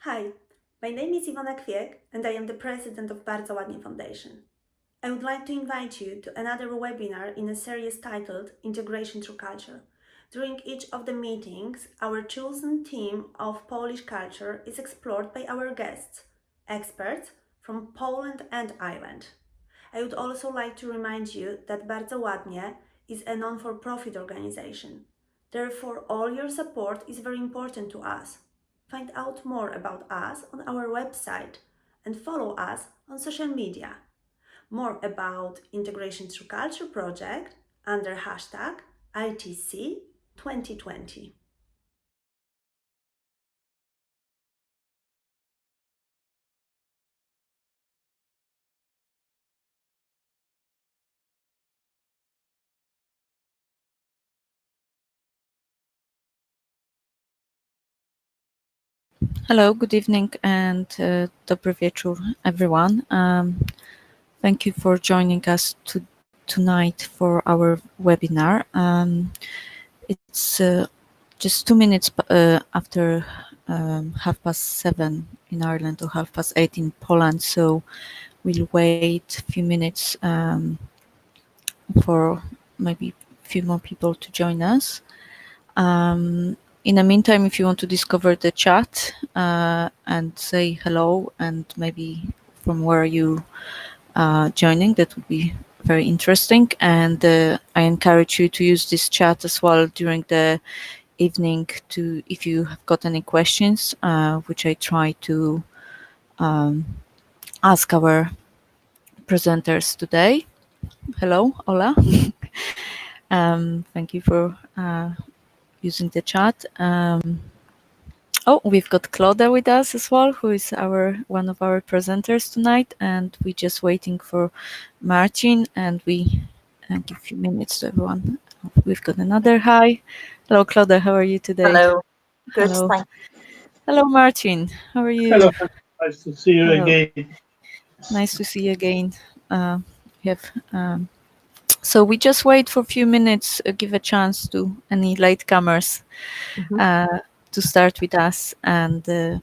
Hi, my name is Iwona Kwiek and I am the president of Bardzo Ladnie Foundation. I would like to invite you to another webinar in a series titled Integration Through Culture. During each of the meetings, our chosen theme of Polish culture is explored by our guests, experts from Poland and Ireland. I would also like to remind you that Bardzo Ładnie is a non-for-profit organization. Therefore, all your support is very important to us. Find out more about us on our website and follow us on social media. More about Integration Through Culture project under hashtag ITC 2020. Hello, good evening and dobry wieczór, everyone. Thank you for joining us tonight for our webinar. It's just 2 minutes after 7:30 in Ireland or 8:30 in Poland, so we'll wait a few minutes for maybe a few more people to join us. In the meantime, if you want to discover the chat and say hello and maybe from where you are joining, that would be very interesting. And I encourage you to use this chat as well during the evening to, if you have got any questions, which I try to ask our presenters today. Hello, Ola. Thank you for using the chat. Oh, we've got Clodagh with us as well, who is one of our presenters tonight, and we're just waiting for Marcin, and we give a few minutes to everyone. We've got another hi. Hello, Clodagh, how are you today? Hello. Good, Hello. thanks. Hello, Marcin. How are you? Hello. Nice to see you again. Nice to see you again. So we just wait for a few minutes, give a chance to any latecomers to start with us, and then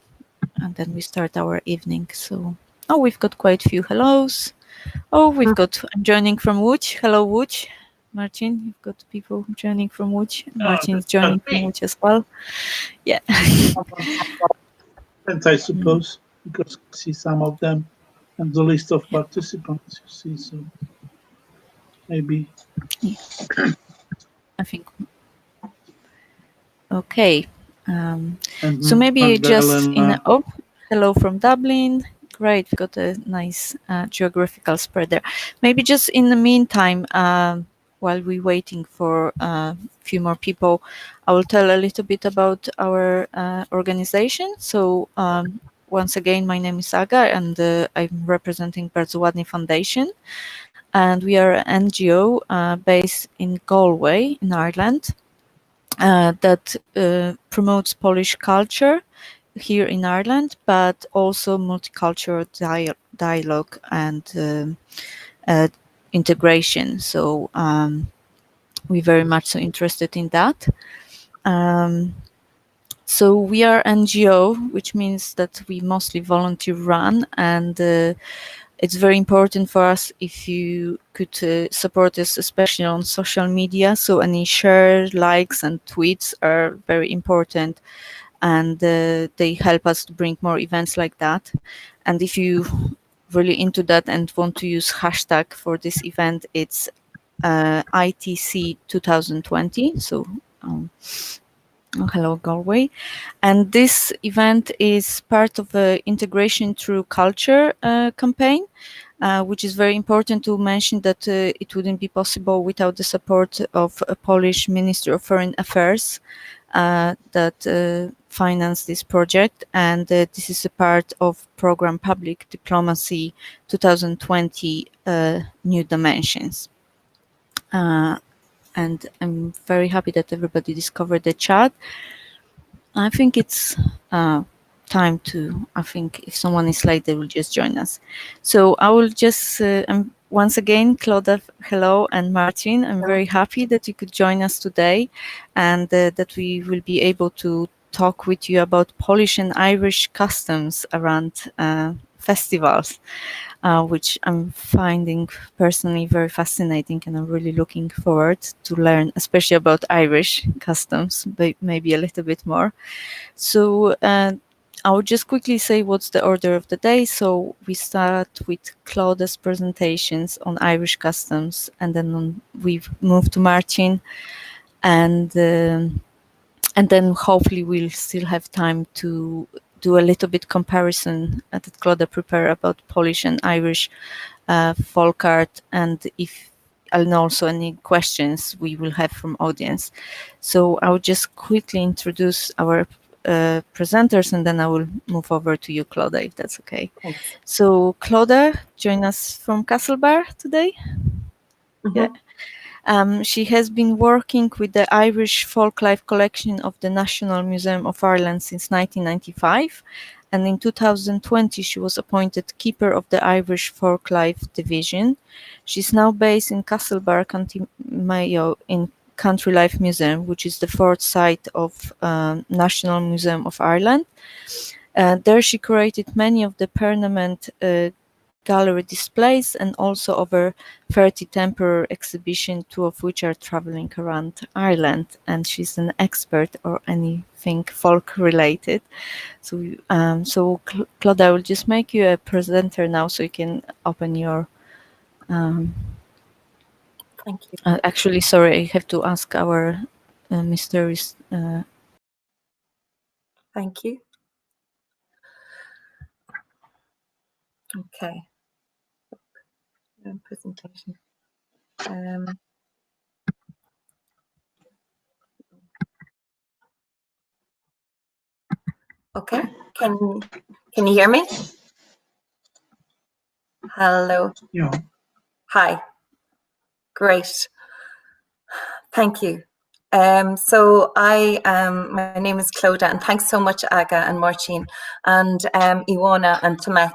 we start our evening. So, oh, we've got quite a few hellos. Oh, I'm joining from Łódź. Hello, Łódź. Marcin, you've got people joining from Łódź. Marcin's joining from Łódź as well. Yeah. And I suppose, because I see some of them and the list of participants, you see, so maybe. I think. Okay. So maybe just hello from Dublin. Great, we've got a nice geographical spread there. Maybe just in the meantime, while we're waiting for a few more people, I will tell a little bit about our organization. So once again, my name is Aga, and I'm representing Bardzo Ładnie Foundation. And we are an NGO based in Galway, in Ireland, that promotes Polish culture here in Ireland, but also multicultural dialogue and integration. So we're very much so interested in that. So we are NGO, which means that we mostly volunteer run, and it's very important for us if you could support us, especially on social media. So any share, likes, and tweets are very important, and they help us to bring more events like that. And if you really into that and want to use hashtag for this event, it's ITC 2020. So hello, Galway. And this event is part of the Integration Through Culture campaign, which is very important to mention that it wouldn't be possible without the support of a Polish Ministry of Foreign Affairs that finance this project. And this is a part of program Public Diplomacy 2020 New Dimensions. And I'm very happy that everybody discovered the chat. I think it's time to, I think if someone is late, they will just join us. So I will just, once again, Clodagh, hello, and Marcin, I'm very happy that you could join us today, and that we will be able to talk with you about Polish and Irish customs around festivals, which I'm finding personally very fascinating, and I'm really looking forward to learn, especially about Irish customs, but maybe a little bit more. So I will just quickly say what's the order of the day. So we start with Clodagh's presentations on Irish customs, and then we move to Marcin, and then hopefully we'll still have time to do a little bit comparison that Clodagh prepare about Polish and Irish folk art, and also any questions we will have from audience. So I will just quickly introduce our presenters, and then I will move over to you, Clodagh, if that's okay. Thanks. So Clodagh join us from Castlebar today. Mm-hmm. Yeah. She has been working with the Irish Folklife collection of the National Museum of Ireland since 1995, and in 2020 she was appointed keeper of the Irish Folklife division. She's now based in Castlebar, County Mayo, in Country Life Museum, which is the fourth site of National Museum of Ireland. There she curated many of the permanent gallery displays and also over 30 temporary exhibitions, 2 of which are traveling around Ireland, and she's an expert or anything folk related. So, Clodagh, I will just make you a presenter now so you can open your... Thank you. Actually, sorry, I have to ask our mysterious... Thank you. Okay. Presentation. Okay. Can you hear me? Hello. Yeah. Hi. Great. Thank you. So my name is Clodagh, and thanks so much, Aga and Marcin, and Iwana and Tomek.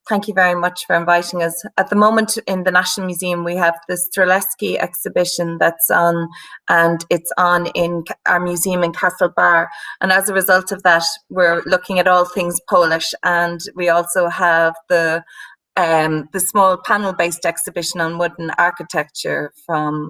Thank you very much for inviting us. At the moment in the National Museum, we have the Strzelecki exhibition that's on, and it's on in our museum in Castlebar. And as a result of that, we're looking at all things Polish, and we also have the small panel-based exhibition on wooden architecture from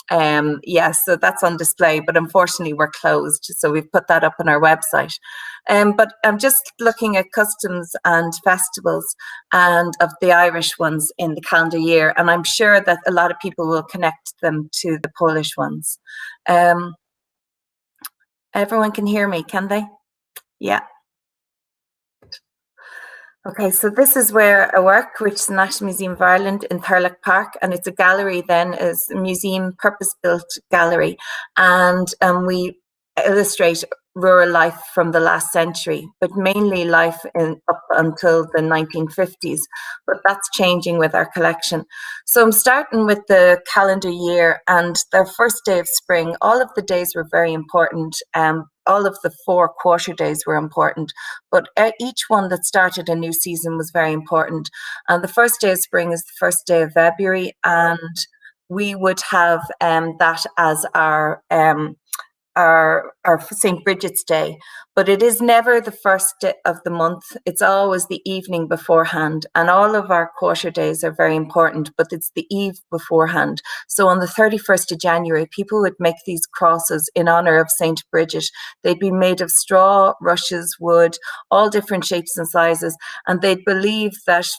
so that's on display, but unfortunately we're closed, so we've put that up on our website. But I'm just looking at customs and festivals and of the Irish ones in the calendar year, and I'm sure that a lot of people will connect them to the Polish ones. Everyone can hear me, can they? Yeah. Okay, so this is where I work, which is the National Museum of Ireland in Thurlock Park, and it's a gallery then, is a museum purpose-built gallery, and we illustrate rural life from the last century, but mainly life up until the 1950s, but that's changing with our collection. So I'm starting with the calendar year and the first day of spring. All of the days were very important. All of the 4 quarter days were important, but each one that started a new season was very important. And the first day of spring is the first day of February, and we would have that as our St. Bridget's Day, but it is never the first day of the month. It's always the evening beforehand, and all of our quarter days are very important, but it's the eve beforehand. So on the 31st of January, people would make these crosses in honor of St. Bridget. They'd be made of straw, rushes, wood, all different shapes and sizes, and they'd believe that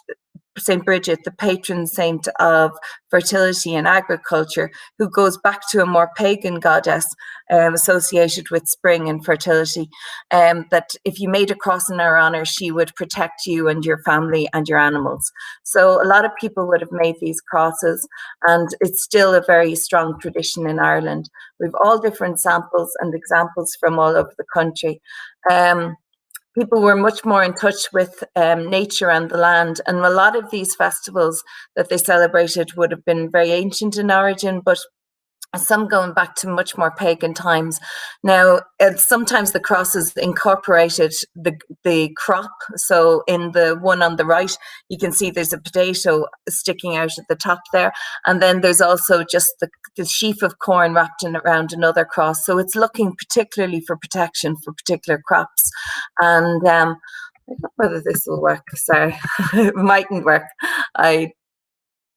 St. Bridget, the patron saint of fertility and agriculture, who goes back to a more pagan goddess associated with spring and fertility, that if you made a cross in her honor, she would protect you and your family and your animals. So a lot of people would have made these crosses, and it's still a very strong tradition in Ireland. We've all different samples and examples from all over the country. People were much more in touch with nature and the land, and a lot of these festivals that they celebrated would have been very ancient in origin, but some going back to much more pagan times. Now, sometimes the crosses incorporated the crop. So in the one on the right, you can see there's a potato sticking out at the top there. And then there's also just the sheaf of corn wrapped around another cross. So it's looking particularly for protection for particular crops. And I don't know whether this will work. Sorry, it mightn't work. I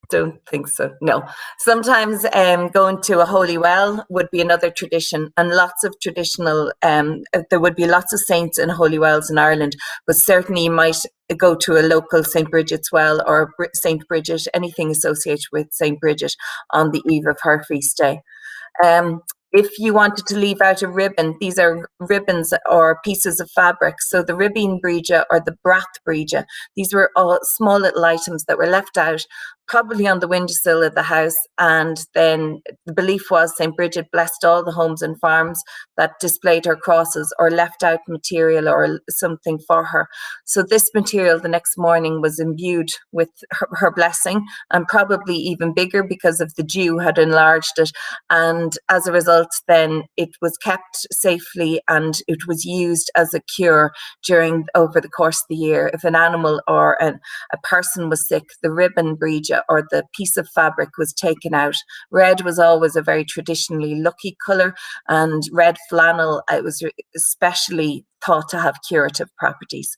don't think so. No. Sometimes going to a holy well would be another tradition, and lots of traditional, there would be lots of saints in holy wells in Ireland, but certainly you might go to a local St. Bridget's well or St. Bridget, anything associated with St. Bridget on the eve of her feast day. If you wanted to leave out a ribbon, these are ribbons or pieces of fabric. So the ribbon bríde or the brath bríde, these were all small little items that were left out, probably on the windowsill of the house. And then the belief was St. Bridget blessed all the homes and farms that displayed her crosses or left out material or something for her. So this material the next morning was imbued with her blessing, and probably even bigger because of the dew had enlarged it. And as a result, then it was kept safely and it was used as a cure over the course of the year. If an animal or a person was sick, the ribbon bríde or the piece of fabric was taken out. Red was always a very traditionally lucky colour, and red flannel, it was especially thought to have curative properties.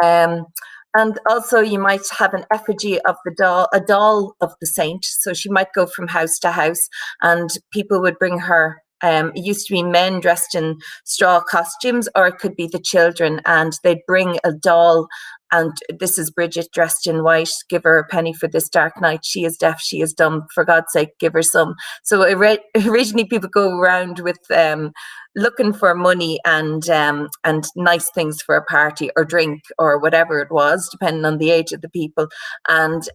And also you might have an effigy of a doll of the saint. So she might go from house to house and people would bring her. It used to be men dressed in straw costumes, or it could be the children, and they'd bring a doll. And this is Bridget dressed in white. Give her a penny for this dark night. She is deaf, she is dumb. For God's sake, give her some. So originally people go around with looking for money and nice things for a party or drink or whatever it was, depending on the age of the people. And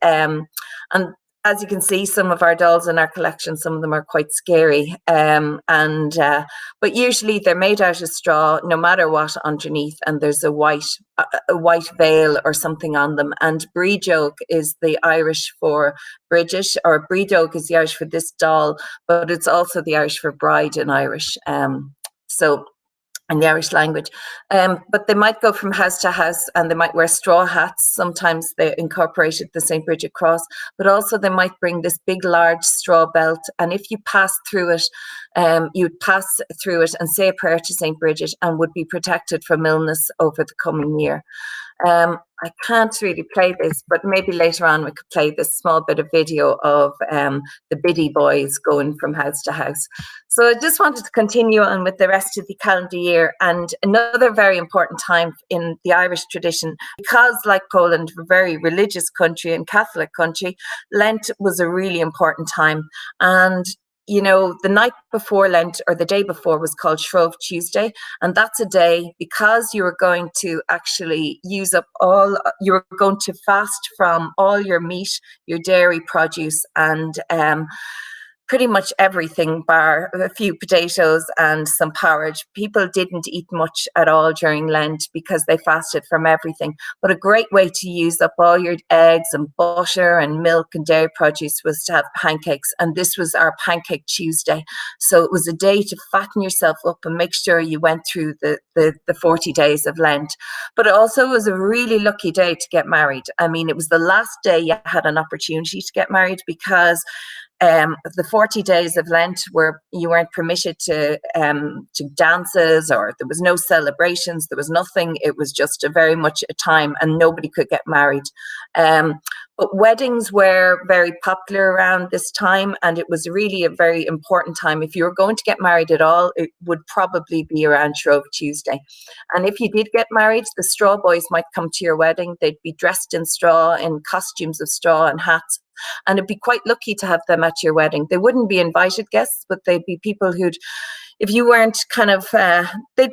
as you can see, some of our dolls in our collection, some of them are quite scary. But usually they're made out of straw, no matter what, underneath, and there's a white veil or something on them. And brídeog is the Irish for Bridget, or brídeog is the Irish for this doll, but it's also the Irish for bride in Irish. In the Irish language. But they might go from house to house and they might wear straw hats. Sometimes they incorporated the St. Bridget cross, but also they might bring this big, large straw belt. And if you pass through it, you'd pass through it and say a prayer to St. Bridget and would be protected from illness over the coming year. I can't really play this, but maybe later on we could play this small bit of video of the biddy boys going from house to house. So I just wanted to continue on with the rest of the calendar year. And another very important time in the Irish tradition, because like Poland, we're a very religious country and Catholic country, Lent was a really important time. And you know, the night before Lent or the day before was called Shrove Tuesday. And that's a day because you were going to actually you were going to fast from all your meat, your dairy produce, and pretty much everything bar a few potatoes and some porridge. People didn't eat much at all during Lent because they fasted from everything. But a great way to use up all your eggs and butter and milk and dairy produce was to have pancakes. And this was our Pancake Tuesday. So it was a day to fatten yourself up and make sure you went through the 40 days of Lent. But it also was a really lucky day to get married. I mean, it was the last day you had an opportunity to get married because the 40 days of Lent you weren't permitted to dances, or there was no celebrations, there was nothing. It was just very much a time and nobody could get married. But weddings were very popular around this time, and it was really a very important time. If you were going to get married at all, it would probably be around Shrove Tuesday. And if you did get married, the straw boys might come to your wedding. They'd be dressed in straw, in costumes of straw and hats. And it'd be quite lucky to have them at your wedding. They wouldn't be invited guests, but they'd be people who'd, if you weren't kind of, they'd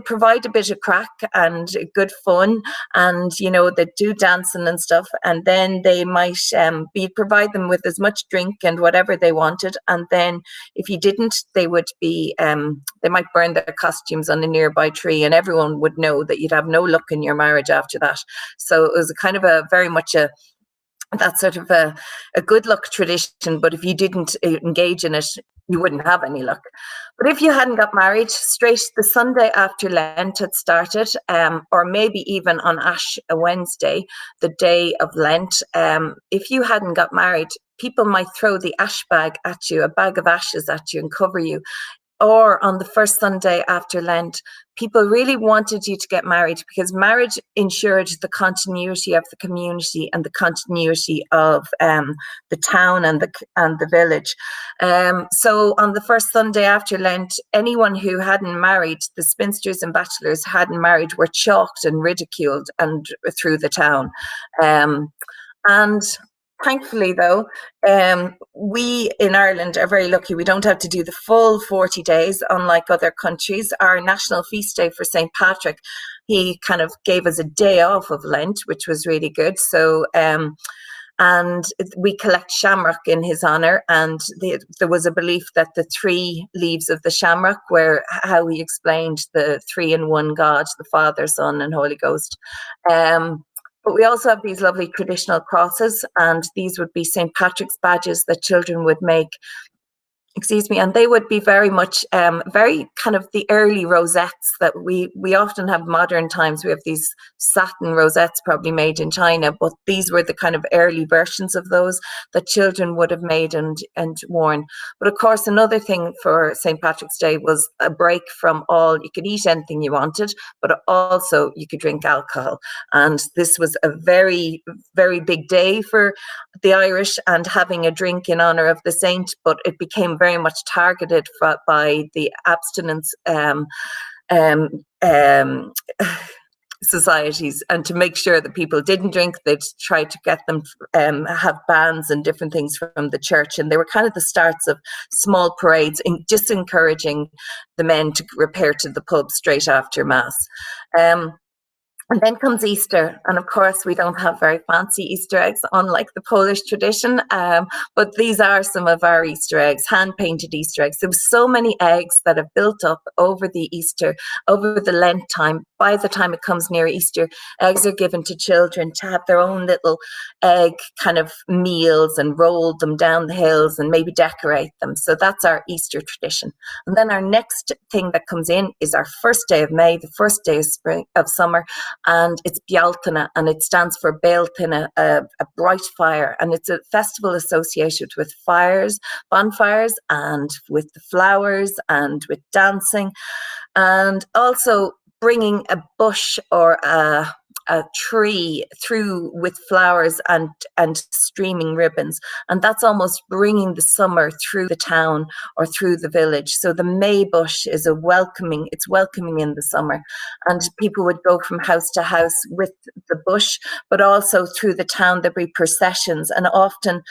provide a bit of crack and good fun, and you know, they'd do dancing and stuff, and then they might provide them with as much drink and whatever they wanted. And then if you didn't, they would be they might burn their costumes on a nearby tree, and everyone would know that you'd have no luck in your marriage after that. So it was a kind of a very much a that's sort of a good luck tradition, but if you didn't engage in it, you wouldn't have any luck. But if you hadn't got married, straight the Sunday after Lent had started, or maybe even on Ash Wednesday, the day of Lent, if you hadn't got married, people might throw the ash bag at you, a bag of ashes at you, and cover you. Or on the first Sunday after Lent, people really wanted you to get married because marriage ensured the continuity of the community and the continuity of the town and the village. So on the first Sunday after Lent, anyone who hadn't married, the spinsters and bachelors hadn't married, were chalked and ridiculed and through the town. And thankfully, though, we in Ireland are very lucky. We don't have to do the full 40 days, unlike other countries. Our national feast day for St. Patrick, he kind of gave us a day off of Lent, which was really good. So, and we collect shamrock in his honour. And there was a belief that the 3 leaves of the shamrock were how he explained the 3-in-1 God, the Father, Son, and Holy Ghost. But we also have these lovely traditional crosses, and these would be St. Patrick's badges that children would make. And they would be very much, very kind of the early rosettes that we often have modern times. We have these satin rosettes probably made in China, but these were the kind of early versions of those that children would have made and worn. But of course, another thing for St. Patrick's Day was a break from all. You could eat anything you wanted, but also you could drink alcohol. And this was a very, very big day for the Irish, and having a drink in honour of the saint, but it became very much targeted by the abstinence societies, and to make sure that people didn't drink, they'd try to get them have bans and different things from the church. And they were kind of the starts of small parades, just encouraging the men to repair to the pub straight after Mass. And then comes Easter, and of course we don't have very fancy Easter eggs, unlike the Polish tradition, but these are some of our Easter eggs, hand-painted Easter eggs. There were so many eggs that have built up over the Lent time. By the time it comes near Easter, eggs are given to children to have their own little egg kind of meals and roll them down the hills and maybe decorate them. So that's our Easter tradition. And then our next thing that comes in is our first day of May, the first day of summer, and it's Bealtaine, and it stands for Bealtaine, a bright fire, and it's a festival associated with fires, bonfires, and with the flowers and with dancing, and also bringing a bush or a tree through with flowers and streaming ribbons, and that's almost bringing the summer through the town or through the village. So the May bush is welcoming in the summer, and people would go from house to house with the bush, but also through the town there'd be processions, and often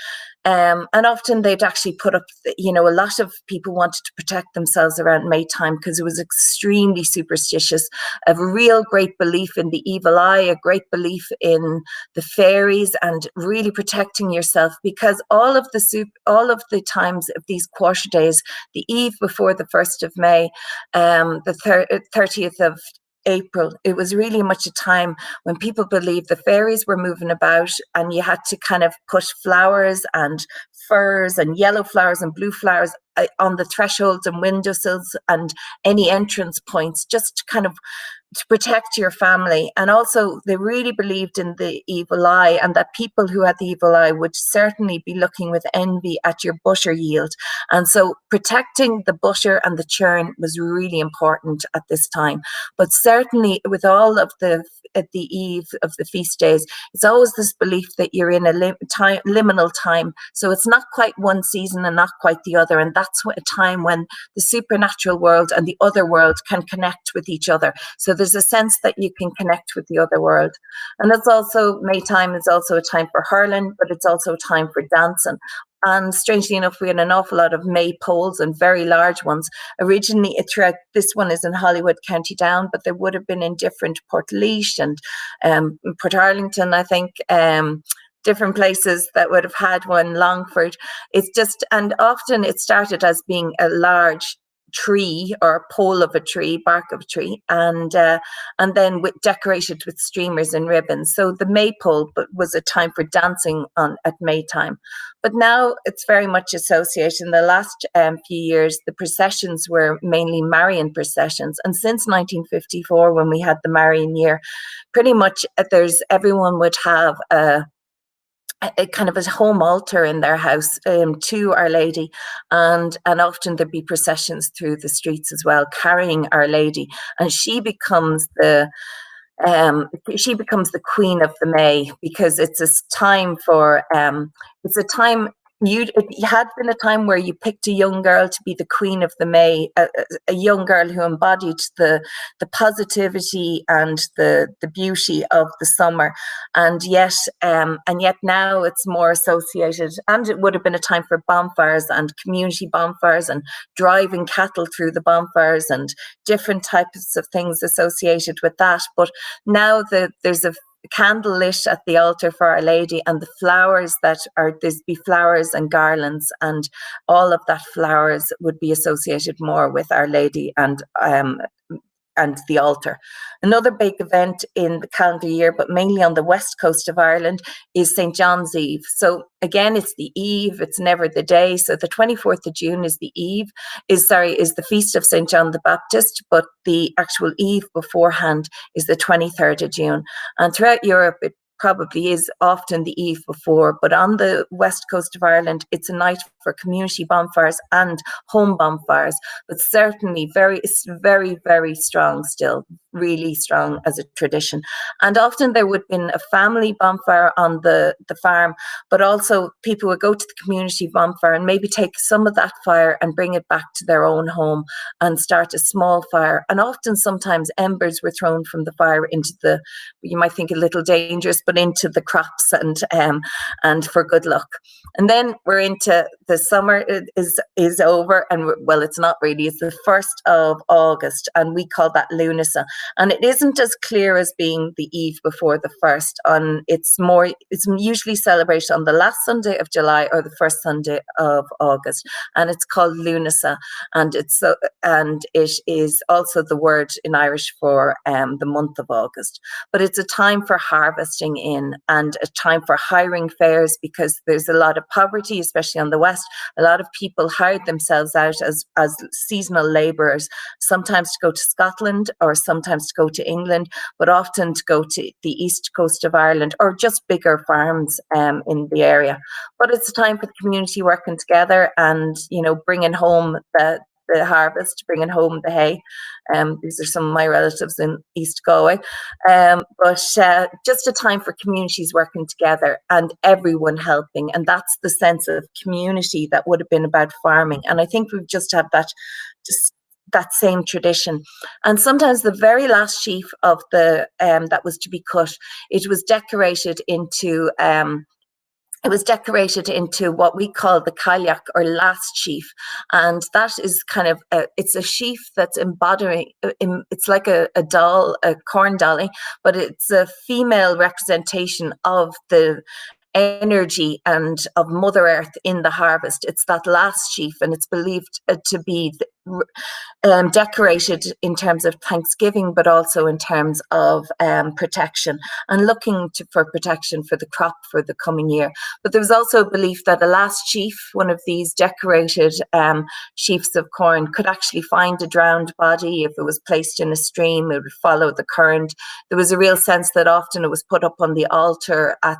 they'd actually put up, a lot of people wanted to protect themselves around May time because it was extremely superstitious, a real great belief in the evil eye, a great belief in the fairies, and really protecting yourself, because all of the times of these quarter days, the eve before the 1st of May, the 30th of April, it was really much a time when people believed the fairies were moving about, and you had to kind of put flowers and furs and yellow flowers and blue flowers on the thresholds and windowsills and any entrance points, just kind of to protect your family. And also they really believed in the evil eye, and that people who had the evil eye would certainly be looking with envy at your butter yield. And so protecting the butter and the churn was really important at this time. But certainly with all of at the eve of the feast days, it's always this belief that you're in a liminal time. So it's not quite one season and not quite the other. And that's a time when the supernatural world and the other world can connect with each other. So there's a sense that you can connect with the other world. And it's also, May time is also a time for hurling, but it's also a time for dancing. And strangely enough, we had an awful lot of May poles, and very large ones. Originally, this one is in Hollywood, County Down, but there would have been in different Portlaoise and Portarlington, I think, different places that would have had one, Longford. It's just, and often it started as being a large tree or pole of a tree, bark of a tree, and then decorated with streamers and ribbons. So the maypole was a time for dancing at Maytime. But now it's very much associated. In the last few years, the processions were mainly Marian processions. And since 1954, when we had the Marian year, pretty much everyone would have a kind of a home altar in their house to Our Lady, and often there'd be processions through the streets as well, carrying Our Lady, and she becomes the Queen of the May, because it's a time for it had been a time where you picked a young girl to be the Queen of the May, a young girl who embodied the positivity and the beauty of the summer, and yet now it's more associated, and it would have been a time for bonfires and community bonfires and driving cattle through the bonfires and different types of things associated with that. But now there's a candle lit at the altar for Our Lady, and the flowers there's be flowers and garlands, and all of that flowers would be associated more with Our Lady and the altar. Another big event in the calendar year, but mainly on the west coast of Ireland, is St. John's Eve. So again, it's the eve, it's never the day. So the 24th of June is the the feast of St. John the Baptist, but the actual eve beforehand is the 23rd of June. And throughout Europe, it probably is often the eve before, but on the west coast of Ireland, it's a night for community bonfires and home bonfires, but certainly it's very, very strong still, really strong as a tradition. And often there would have been a family bonfire on the farm, but also people would go to the community bonfire and maybe take some of that fire and bring it back to their own home and start a small fire. And often sometimes embers were thrown from the fire into you might think a little dangerous, but into the crops and for good luck. And then we're into the summer is over, and well, it's not really. It's the 1st of August, and we call that Lunasa. And it isn't as clear as being the eve before the 1st. It's usually celebrated on the last Sunday of July or the first Sunday of August, and it's called Lunasa. And it is also the word in Irish for the month of August. But it's a time for harvesting in, and a time for hiring fairs, because there's a lot of poverty, especially on the west. A lot of people hired themselves out as seasonal labourers, sometimes to go to Scotland or sometimes to go to England, but often to go to the east coast of Ireland or just bigger farms in the area. But it's a time for the community working together and, bringing home the harvest, bringing home the hay. These are some of my relatives in East Galway. But just a time for communities working together and everyone helping. And that's the sense of community that would have been about farming. And I think we've just had that same tradition. And sometimes the very last sheaf of that was to be cut, it was decorated into what we call the cailleach, or last sheaf. And that is kind of, it's a sheaf that's embodying, it's like a doll, a corn dolly, but it's a female representation of the energy and of Mother Earth in the harvest. It's that last sheaf, and it's believed to be decorated in terms of thanksgiving, but also in terms of protection, and looking for protection for the crop for the coming year. But there was also a belief that a last sheaf, one of these decorated sheafs of corn, could actually find a drowned body. If it was placed in a stream, it would follow the current. There was a real sense that often it was put up on the altar at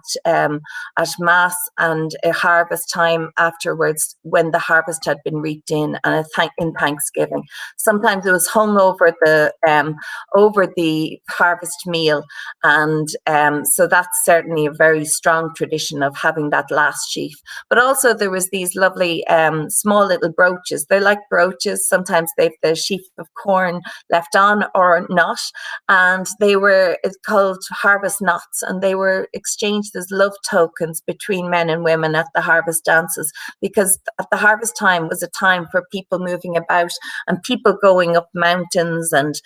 Mass and a harvest time afterwards, when the harvest had been reaped in, and in Thanksgiving. Sometimes it was hung over the harvest meal, and so that's certainly a very strong tradition of having that last sheaf. But also there was these lovely small little brooches. They're like brooches. Sometimes they've the sheaf of corn left on or not, and it's called harvest knots, and they were exchanged as love tokens between men and women at the harvest dances, because at the harvest time was a time for people moving about and people going up mountains and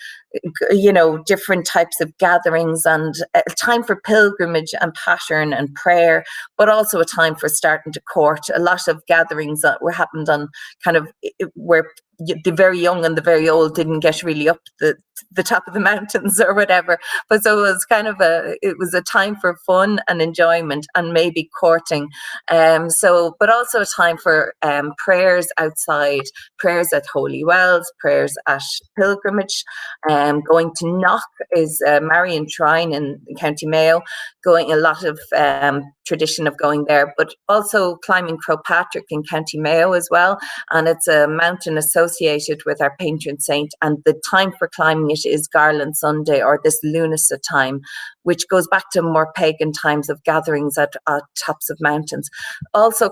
different types of gatherings, and a time for pilgrimage and pattern and prayer, but also a time for starting to court. A lot of gatherings that were happened on kind of where the very young and the very old didn't get really up the top of the mountains or whatever, but so it was kind of it was a time for fun and enjoyment and maybe courting, but also a time for prayers outside, prayers at holy wells, prayers at pilgrimage, going to Knock is Marian Shrine in County Mayo, a lot of tradition of going there, but also climbing Crowpatrick in County Mayo as well, and it's a mountain associated with our patron saint, and the time for climbing it is Garland Sunday, or this Lunasa time, which goes back to more pagan times of gatherings at tops of mountains. Also,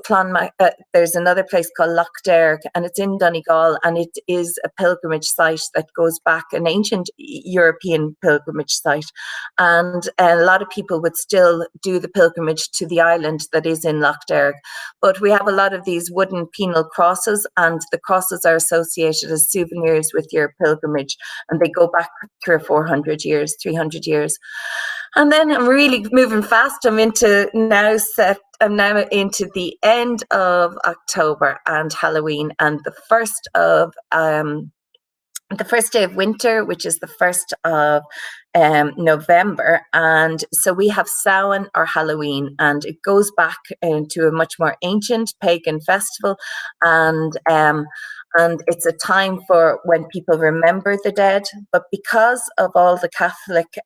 there's another place called Loch Derg, and it's in Donegal, and it is a pilgrimage site that goes back, an ancient European pilgrimage site, and a lot of people would still do the pilgrimage to the island that is in Loch Derg. But we have a lot of these wooden penal crosses, and the crosses are associated as souvenirs with your pilgrimage, and they go back 300 or 400 years, 300 years. And then I'm really moving fast. I'm now into the end of October and Halloween, and the first day of winter, which is the 1st of November. And so we have Samhain, or Halloween, and it goes back into a much more ancient pagan festival, and it's a time for when people remember the dead. But because of all the Catholic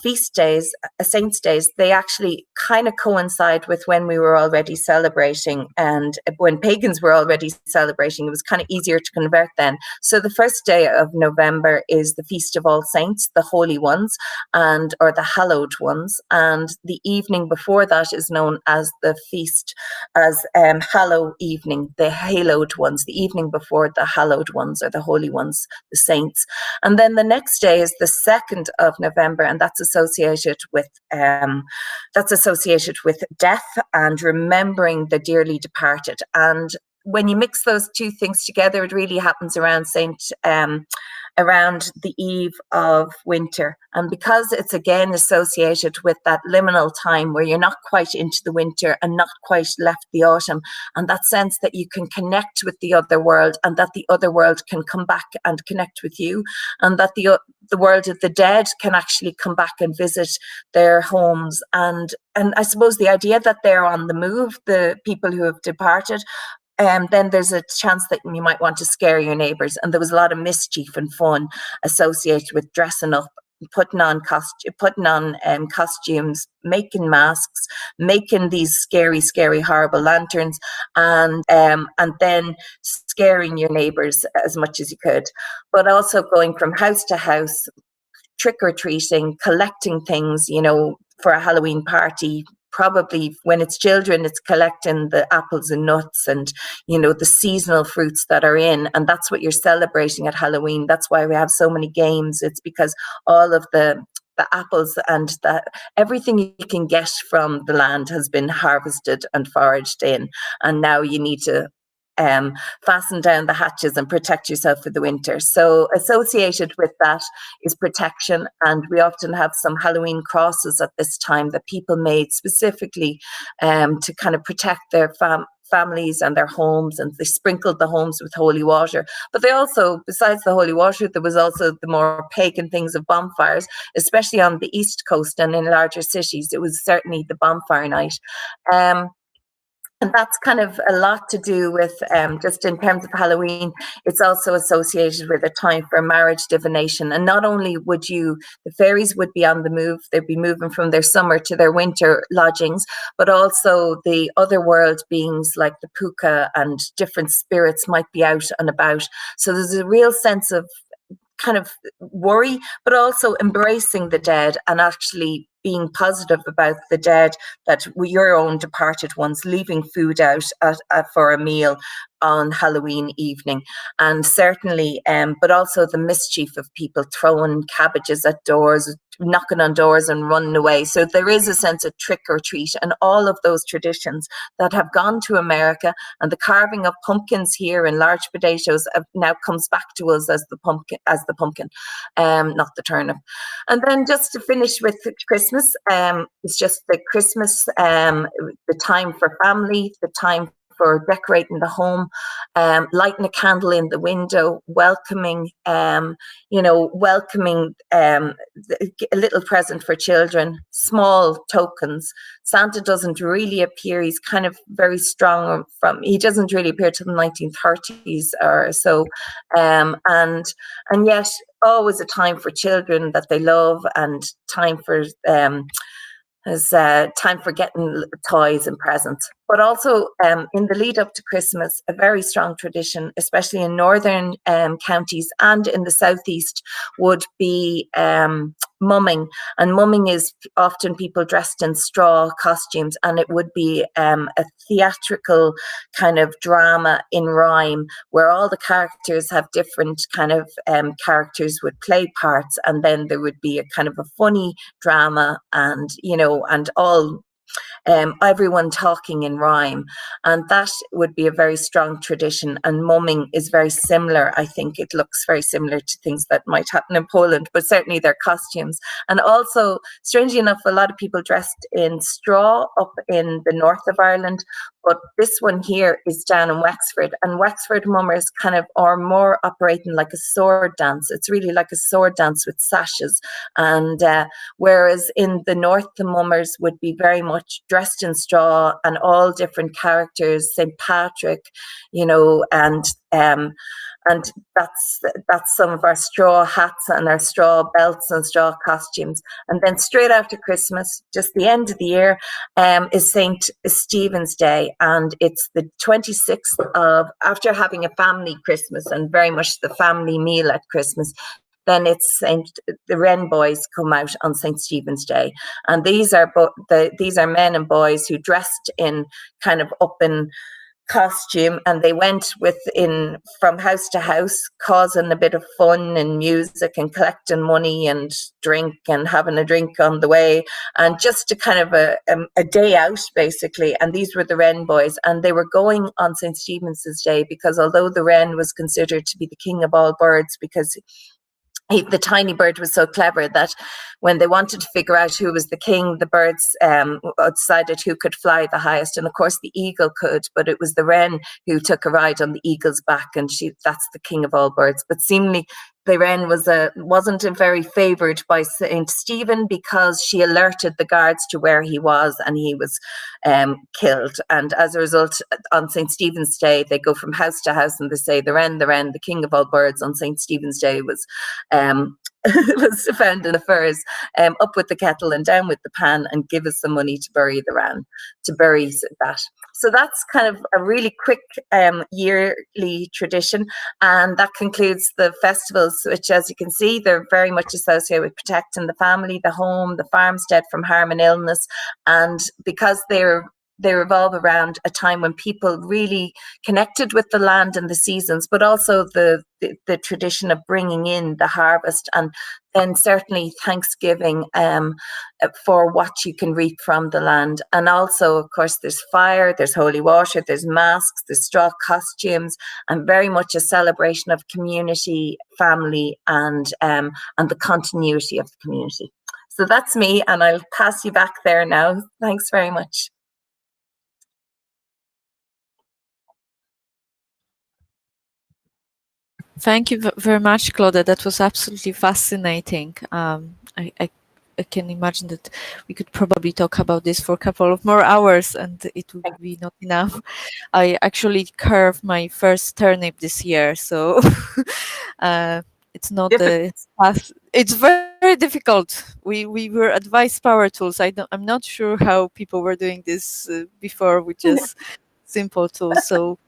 feast days, saints' days, they actually kind of coincide with when we were already celebrating, and when pagans were already celebrating, it was kind of easier to convert then. So the 1st day of November is the Feast of All Saints, the Holy Ones, or the Hallowed Ones, and the evening before that is known as the feast, as Hallow Evening, the Hallowed Ones, the evening before the Hallowed Ones, or the Holy Ones, the Saints. And then the next day is the 2nd of November, and that's associated with death and remembering the dearly departed. And when you mix those two things together, it really happens around around the eve of winter. And because it's again associated with that liminal time where you're not quite into the winter and not quite left the autumn, and that sense that you can connect with the other world, and that the other world can come back and connect with you, and that the world of the dead can actually come back and visit their homes. And I suppose the idea that they're on the move, the people who have departed, then there's a chance that you might want to scare your neighbours. And there was a lot of mischief and fun associated with dressing up, putting on costumes, making masks, making these scary, horrible lanterns, and then scaring your neighbours as much as you could. But also going from house to house, trick-or-treating, collecting things, for a Halloween party. Probably when it's children, it's collecting the apples and nuts and, the seasonal fruits that are in. And that's what you're celebrating at Halloween. That's why we have so many games. It's because all of the apples and everything you can get from the land has been harvested and foraged in. And now you need to fasten down the hatches and protect yourself for the winter. So associated with that is protection, and we often have some Halloween crosses at this time that people made specifically to kind of protect their families and their homes, and they sprinkled the homes with holy water. But they also, besides the holy water, there was also the more pagan things of bonfires, especially on the East Coast and in larger cities. It was certainly the bonfire night. And that's kind of a lot to do with, just in terms of Halloween, it's also associated with a time for marriage divination. And not only would the fairies would be on the move, they'd be moving from their summer to their winter lodgings, but also the other world beings like the puka and different spirits might be out and about. So there's a real sense of kind of worry, but also embracing the dead and actually being positive about the dead, that your own departed ones, leaving food out for a meal on Halloween evening. And certainly, but also the mischief of people throwing cabbages at doors, knocking on doors and running away. So there is a sense of trick or treat, and all of those traditions that have gone to America, and the carving of pumpkins here and large potatoes now comes back to us as the pumpkin, not the turnip. And then just to finish with Christmas, it's just the Christmas, the time for family, the time for decorating the home, lighting a candle in the window, welcoming, welcoming a little present for children, small tokens. Santa doesn't really appear, he's kind of very strong he doesn't really appear till the 1930s or so. And yet always a time for children that they love, and time for time for getting toys and presents. But also in the lead up to Christmas, a very strong tradition, especially in northern counties and in the southeast, would be mumming. And mumming is often people dressed in straw costumes, and it would be a theatrical kind of drama in rhyme, where all the characters have different kind of characters would play parts, and then there would be a kind of a funny drama, and and all everyone talking in rhyme. And that would be a very strong tradition. And mumming is very similar. I think it looks very similar to things that might happen in Poland, but certainly their costumes. And also, strangely enough, a lot of people dressed in straw up in the north of Ireland, but this one here is down in Wexford, and Wexford mummers kind of are more operating like a sword dance. It's really like a sword dance with sashes. And whereas in the north, the mummers would be very much dressed in straw and all different characters, St. Patrick, and that's some of our straw hats and our straw belts and straw costumes. And then straight after Christmas, just the end of the year, is St. Stephen's Day. And it's the 26th of, after having a family Christmas and very much the family meal at Christmas, then it's the Wren boys come out on St. Stephen's Day. And these are men and boys who dressed in kind of up in costume, and they went from house to house, causing a bit of fun and music and collecting money and drink and having a drink on the way, and just to kind of a day out basically. And these were the Wren boys, and they were going on St. Stephen's Day because although the wren was considered to be the king of all birds, because the tiny bird was so clever that when they wanted to figure out who was the king, the birds decided who could fly the highest. And of course the eagle could, but it was the wren who took a ride on the eagle's back, and that's the king of all birds. But seemingly the wren wasn't very favoured by St. Stephen, because she alerted the guards to where he was, and he was killed. And as a result, on St. Stephen's Day, they go from house to house and they say, the wren, the king of all birds on St. Stephen's Day was was found in the furs, up with the kettle and down with the pan, and give us some money to bury the wren, to bury that. So that's kind of a really quick yearly tradition. And that concludes the festivals, which, as you can see, they're very much associated with protecting the family, the home, the farmstead from harm and illness. And because they revolve around a time when people really connected with the land and the seasons, but also the tradition of bringing in the harvest, and then certainly Thanksgiving for what you can reap from the land. And also, of course, there's fire, there's holy water, there's masks, there's straw costumes, and very much a celebration of community, family, and the continuity of the community. So that's me, and I'll pass you back there now. Thanks very much. Thank you very much, Clodagh. That was absolutely fascinating. I can imagine that we could probably talk about this for a couple of more hours and it would be not enough. I actually carved my first turnip this year, so it's not it's very difficult. We were advised power tools. I'm not sure how people were doing this before with just simple tools. So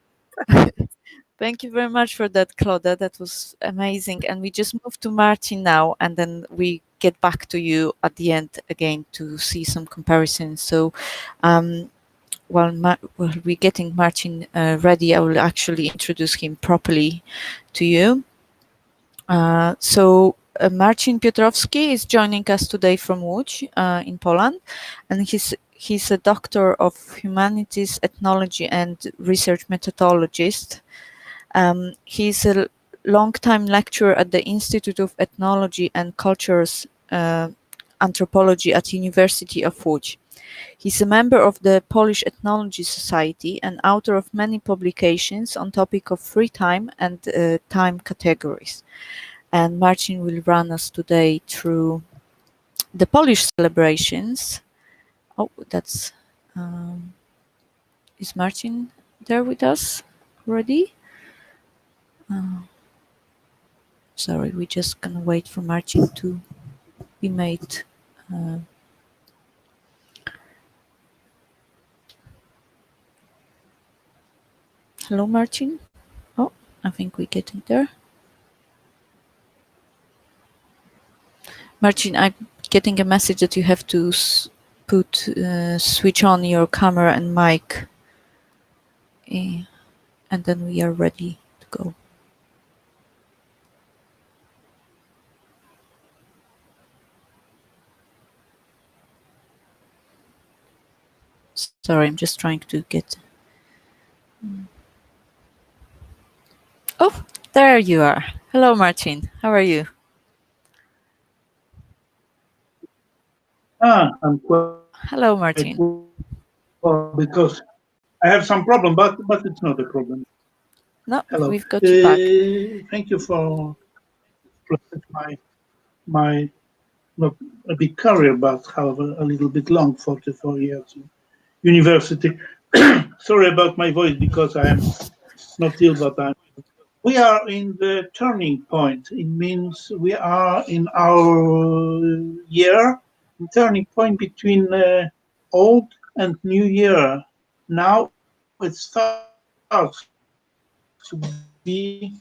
thank you very much for that, Clodagh. That was amazing. And we just moved to Marcin now, and then we get back to you at the end again to see some comparisons. So while we're getting Marcin ready, I will actually introduce him properly to you. So Marcin Piotrowski is joining us today from Łódź in Poland, and he's a doctor of humanities, ethnology, and research methodologist. He's a long-time lecturer at the Institute of Ethnology and Cultures Anthropology at University of Lodz. He's a member of the Polish Ethnology Society and author of many publications on topic of free time and time categories. And Marcin will run us today through the Polish celebrations. Oh, that's... is Marcin there with us already? Sorry, we're just gonna wait for Marcin to be made. Hello, Marcin. Oh, I think we're getting there. Marcin, I'm getting a message that you have to switch on your camera and mic, and then we are ready to go. Sorry, I'm just trying to get... Oh, there you are. Hello, Marcin. How are you? I'm quite... Hello, Marcin. Well, because I have some problem, but it's not a problem. No, Hello. we've got you back. Thank you for my not a big career, but however a little bit long, 44 years in university. Sorry about my voice because I am not ill, but we are in the turning point. It means we are in our year, turning point between old and new year. Now it starts to be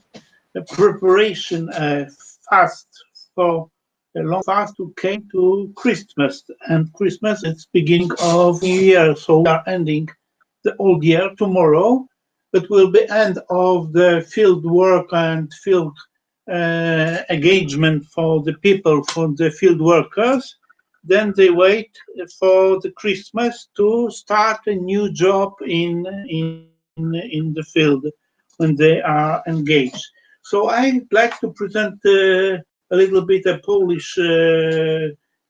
a preparation fast for a long fast to came to Christmas, and Christmas is beginning of New Year, so we are ending the old year tomorrow, but will be end of the field work and field engagement for the people, for the field workers. Then they wait for the Christmas to start a new job in the field when they are engaged. So I'd like to present a little bit a Polish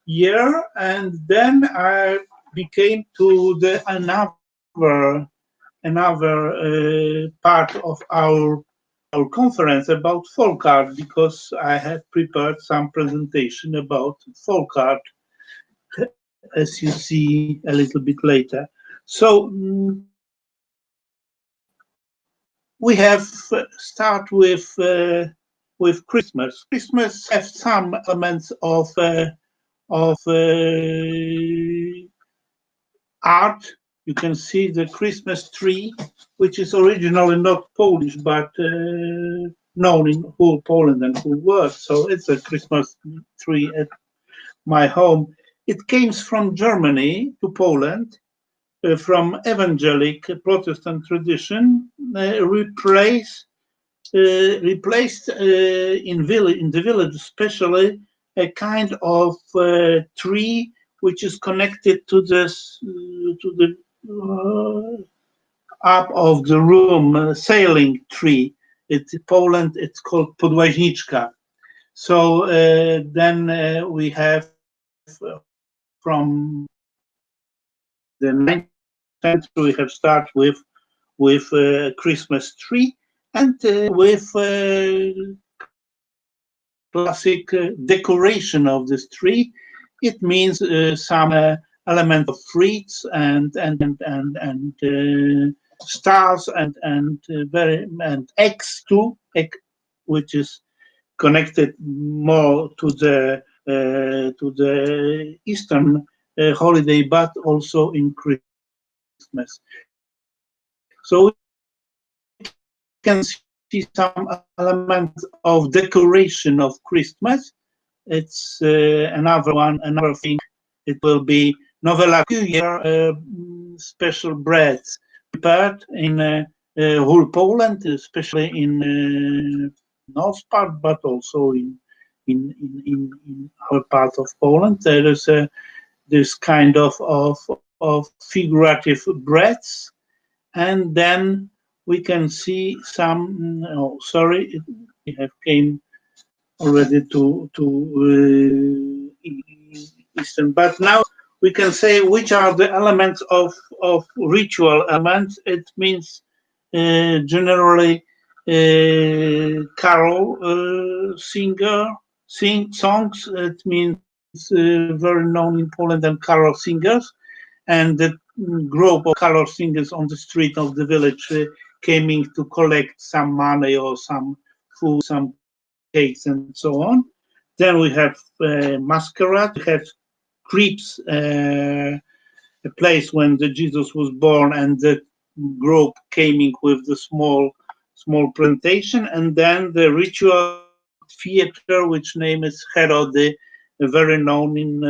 year, and then I became to the another part of our conference about folk art, because I had prepared some presentation about folk art, as you see a little bit later. So we have start with Christmas. Christmas has some elements of art. You can see the Christmas tree, which is originally not Polish, but known in whole Poland and whole world. So it's a Christmas tree at my home. It came from Germany to Poland, from evangelic Protestant tradition, replaced in the village, especially a kind of tree which is connected to the up of the room, sailing tree. In Poland, it's called podłaźniczka. So then we have from the 19th century, we have started with Christmas tree and with classic decoration of this tree. It means some element of wreaths and stars and eggs too, which is connected more to the Eastern holiday, but also in Christmas. So we can see some elements of decoration of Christmas. It's another thing. It will be novella year, special breads prepared in whole Poland, especially in north part, but also in our part of Poland. There is this kind of figurative breaths, and then we can see some. Oh, sorry, we have came already to Eastern, but now we can say which are the elements of ritual elements. It means generally carol songs. It means very known in Poland and carol singers, and the group of carol singers on the street of the village came in to collect some money or some food, some cakes, and so on. Then we have masquerade. We have creeps, a place when the Jesus was born, and the group came in with the small presentation, and then the ritual theater, which name is Herod, very known in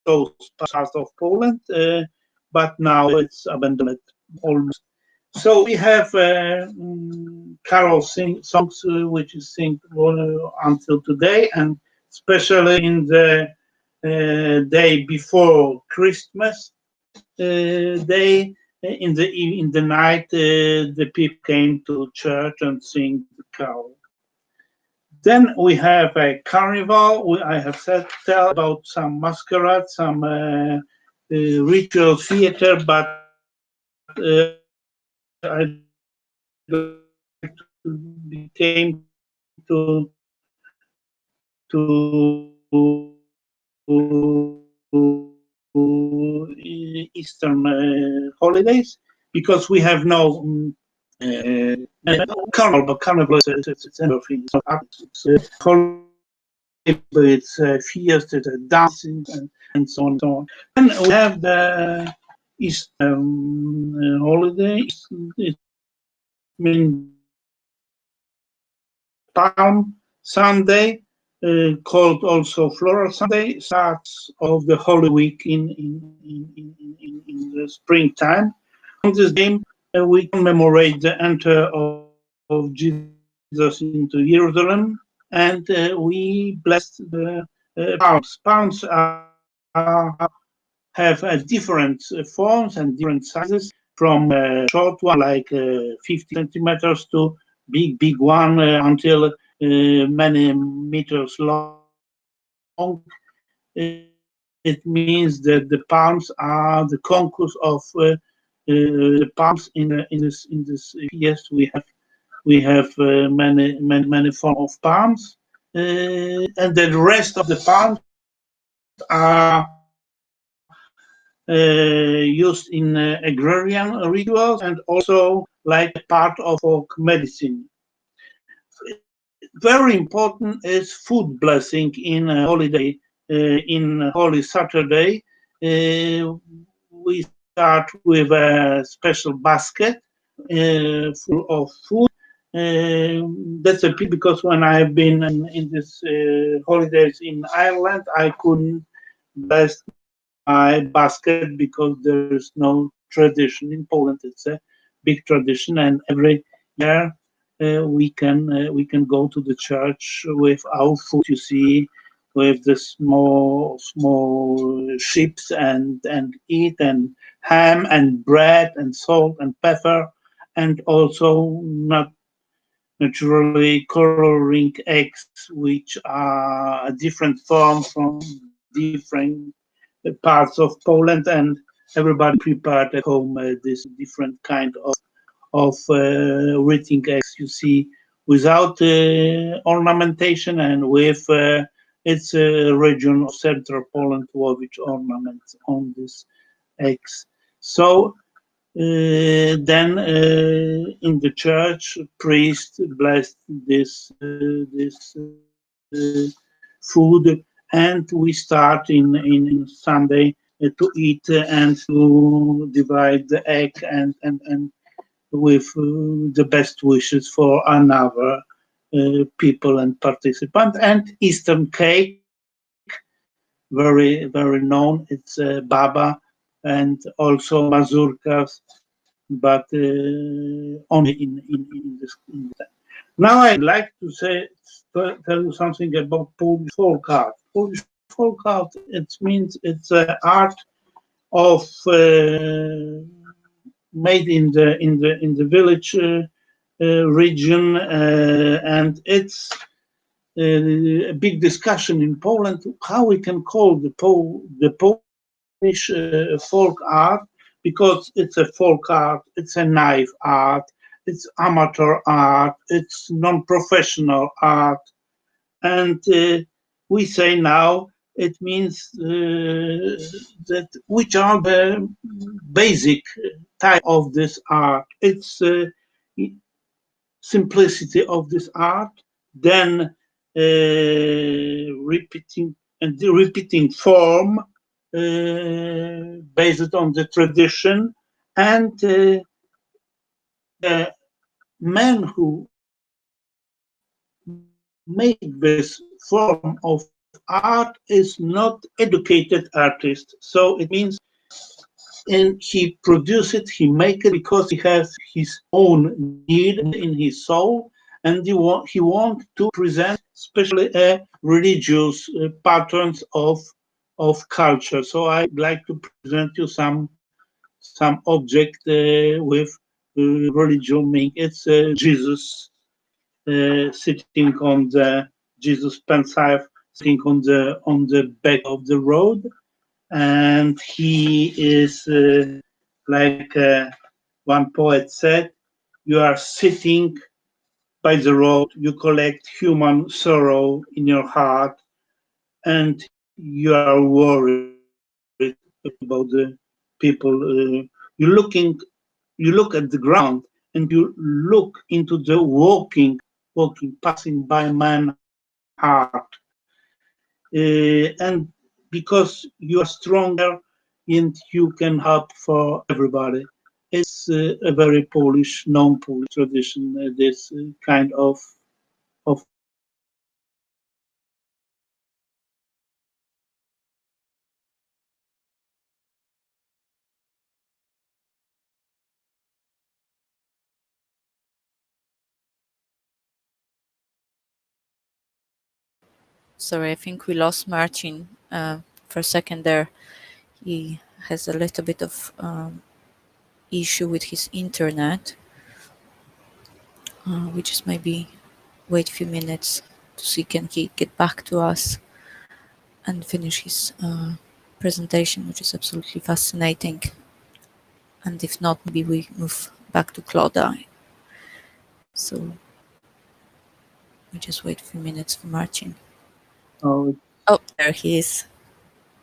those parts of Poland, but now it's abandoned almost. So we have carol songs which is sing until today, and especially in the day before Christmas, day in the night, the people came to church and sing the carol. Then we have a carnival. I have tell about some masquerade, some ritual theater, but I came to Eastern holidays, because we have no carnival, but carnival is everything. It's holiday, it's fiesta, it's dancing, and so on and so on. And we have the Easter holidays. It means Palm Sunday, called also Floral Sunday, starts of the Holy Week in the springtime. On this day, we commemorate the entry of Jesus into Jerusalem, and we bless the palms. Palms have different forms and different sizes, from short one like 50 centimeters to big one until many meters long. It means that the palms are the concourse of the palms in this yes, we have many forms of palms, and the rest of the palms are used in agrarian rituals, and also like part of folk medicine. Very important is food blessing in a holiday, in Holy Saturday. We start with a special basket full of food. That's a pity, because when I've been in this holidays in Ireland, I couldn't bless my basket because there is no tradition in Poland. It's a big tradition, and every year we can go to the church with our food. You see, with the small sheeps and eat, and ham and bread and salt and pepper, and also not naturally coloring eggs, which are a different form from different parts of Poland, and everybody prepared at home this different kind of written eggs. You see, without ornamentation, and with its region of central Poland which ornaments on these eggs. So then in the church, priest blessed this food, and we start in Sunday to eat and to divide the egg, and with the best wishes for another people and participant. And Eastern cake, very known. It's baba, and also mazurkas, but only in this. Now I'd like to tell you something about Polish folk art. Polish folk art, it means it's art of made in the village region, and it's a big discussion in Poland how we can call the Polish folk art, because it's a folk art, it's a knife art, it's amateur art, it's non-professional art, and we say now it means that which are the basic type of this art. It's simplicity of this art, then repeating form based on the tradition, and the man who make this form of art is not educated artist. So it means, and he produce it, he make it because he has his own need in his soul, and he want to present especially religious patterns of culture. So I'd like to present you some object with religion. It's Jesus sitting on the Jesus pensive, sitting on the back of the road, and he is like one poet said, you are sitting by the road, you collect human sorrow in your heart, and you are worried about the people. You look at the ground, and you look into the walking, passing by man heart, and because you are stronger and you can help for everybody. It's a very Polish, non-Polish tradition, this kind of Sorry, I think we lost Marcin for a second there. He has a little bit of issue with his internet. We just maybe wait a few minutes to see can he get back to us and finish his presentation, which is absolutely fascinating. And if not, maybe we move back to Clodagh. So we just wait a few minutes for Marcin. Oh, there he is.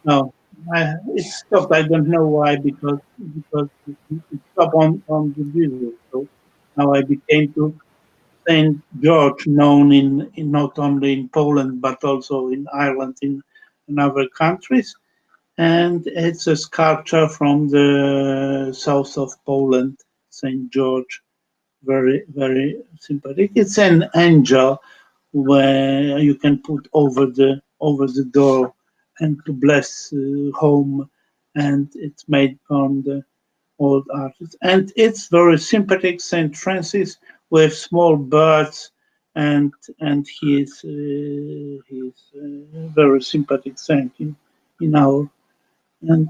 No, it stopped. I don't know why, because it stopped on the video. So now I became to Saint George, known in not only in Poland but also in Ireland, in other countries, and it's a sculpture from the south of Poland, Saint George. Very, very sympathetic. It's an angel where you can put over the door and to bless home, and it's made from the old artists. And it's very sympathetic, Saint Francis, with small birds, and he's very sympathetic saint in our, and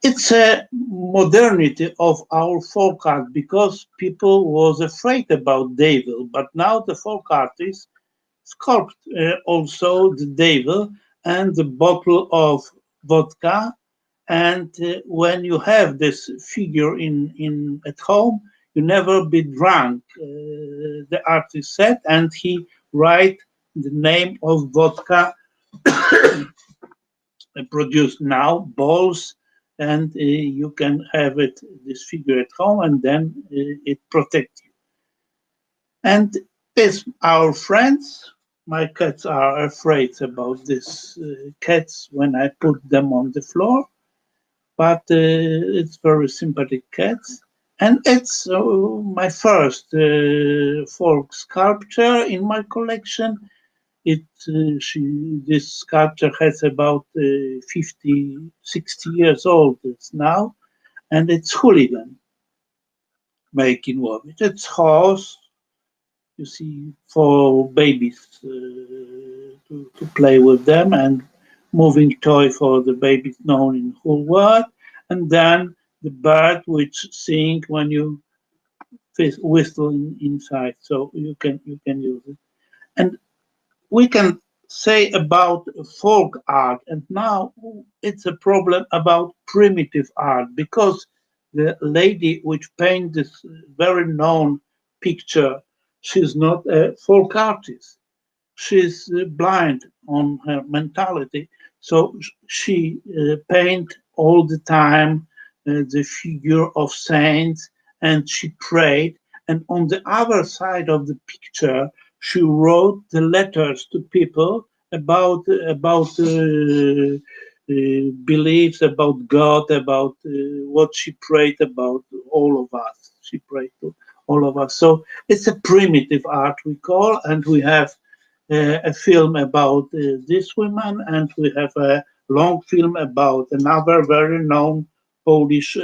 it's a modernity of our folk art, because people was afraid about devil, but now the folk artists sculpt also the devil and the bottle of vodka, and when you have this figure in at home, you never be drunk, the artist said, and he write the name of vodka produced now, balls, and you can have this figure at home, and then it protects you. And this, our friends, my cats are afraid about these cats when I put them on the floor, but it's very sympathetic cats. And it's my first folk sculpture in my collection. This sculpture has about 50, 60 years old now, and it's hooligan making of it. It's horse, you see 4 babies to play with them, and moving toy for the babies known in whole world, and then the bird which sing when you whistle inside, so you can use it. And we can say about folk art, and now it's a problem about primitive art, because the lady which painted this very known picture, she's not a folk artist. She's blind on her mentality, so she paint all the time the figure of saints, and she prayed, and on the other side of the picture she wrote the letters to people about beliefs about God, about what she prayed about all of us. She prayed to all of us. So it's a primitive art, we call, and we have a film about this woman, and we have a long film about another very known Polish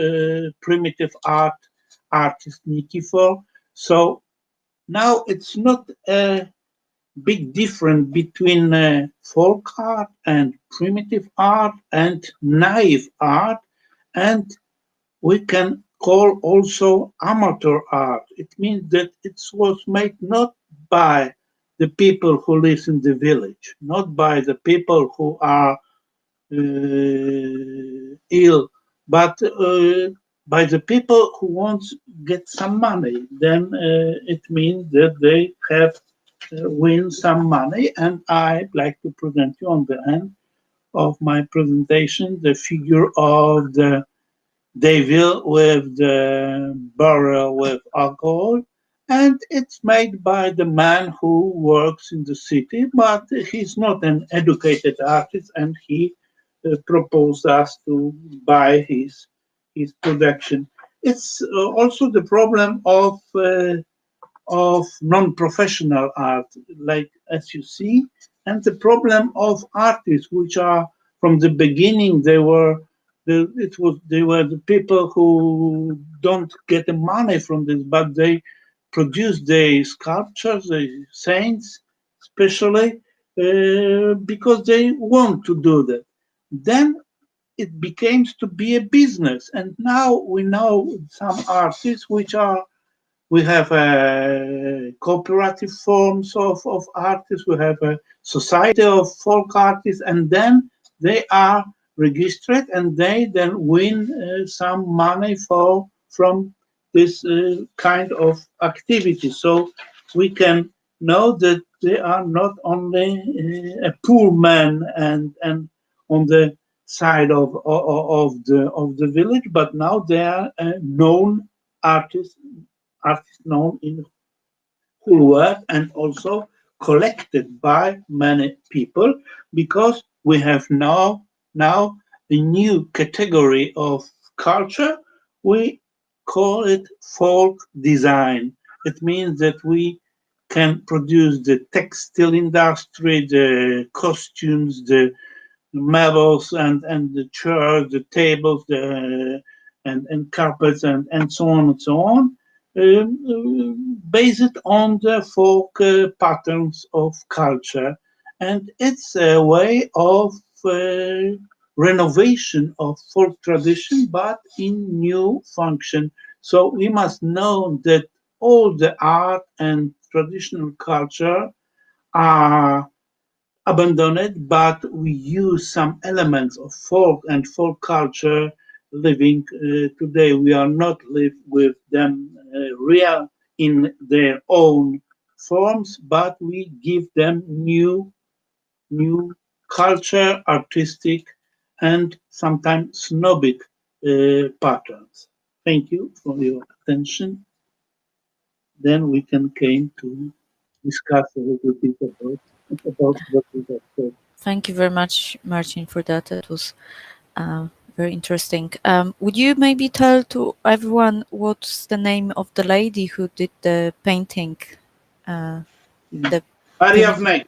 primitive artist, Nikifor. So now it's not a big difference between folk art and primitive art and naive art, and we can call also amateur art. It means that it was made not by the people who live in the village, not by the people who are ill, but by the people who want to get some money. Then it means that they have win some money, and I'd like to present you on the end of my presentation the figure of the devil with the barrel with alcohol, and it's made by the man who works in the city, but he's not an educated artist, and he proposed us to buy his production. It's also the problem of non-professional art, like as you see, and the problem of artists, which are from the beginning they were the people who don't get the money from this, but they produce the sculptures, the saints, especially because they want to do that. Then it became to be a business, and now we know some artists which are. We have cooperative forms of artists. We have a society of folk artists, and then they are registered, and they then win some money from this kind of activity. So we can know that they are not only a poor man and on the side of the village, but now they are known artists known in whole world, and also collected by many people, because we have now a new category of culture. We call it folk design. It means that we can produce the textile industry, the costumes, the mebels, and the chairs, the tables, and carpets, and so on and so on, based on the folk patterns of culture. And it's a way of renovation of folk tradition, but in new function. So we must know that all the art and traditional culture are abandoned, but we use some elements of folk and folk culture living today. We are not live with them real in their own forms, but we give them new culture, artistic, and sometimes snobbic patterns. Thank you for your attention. Then we can came to discuss a little bit about what we have said. Thank you very much, Marcin, for that. That was very interesting. Would you maybe tell to everyone what's the name of the lady who did the painting? Maria Wnek.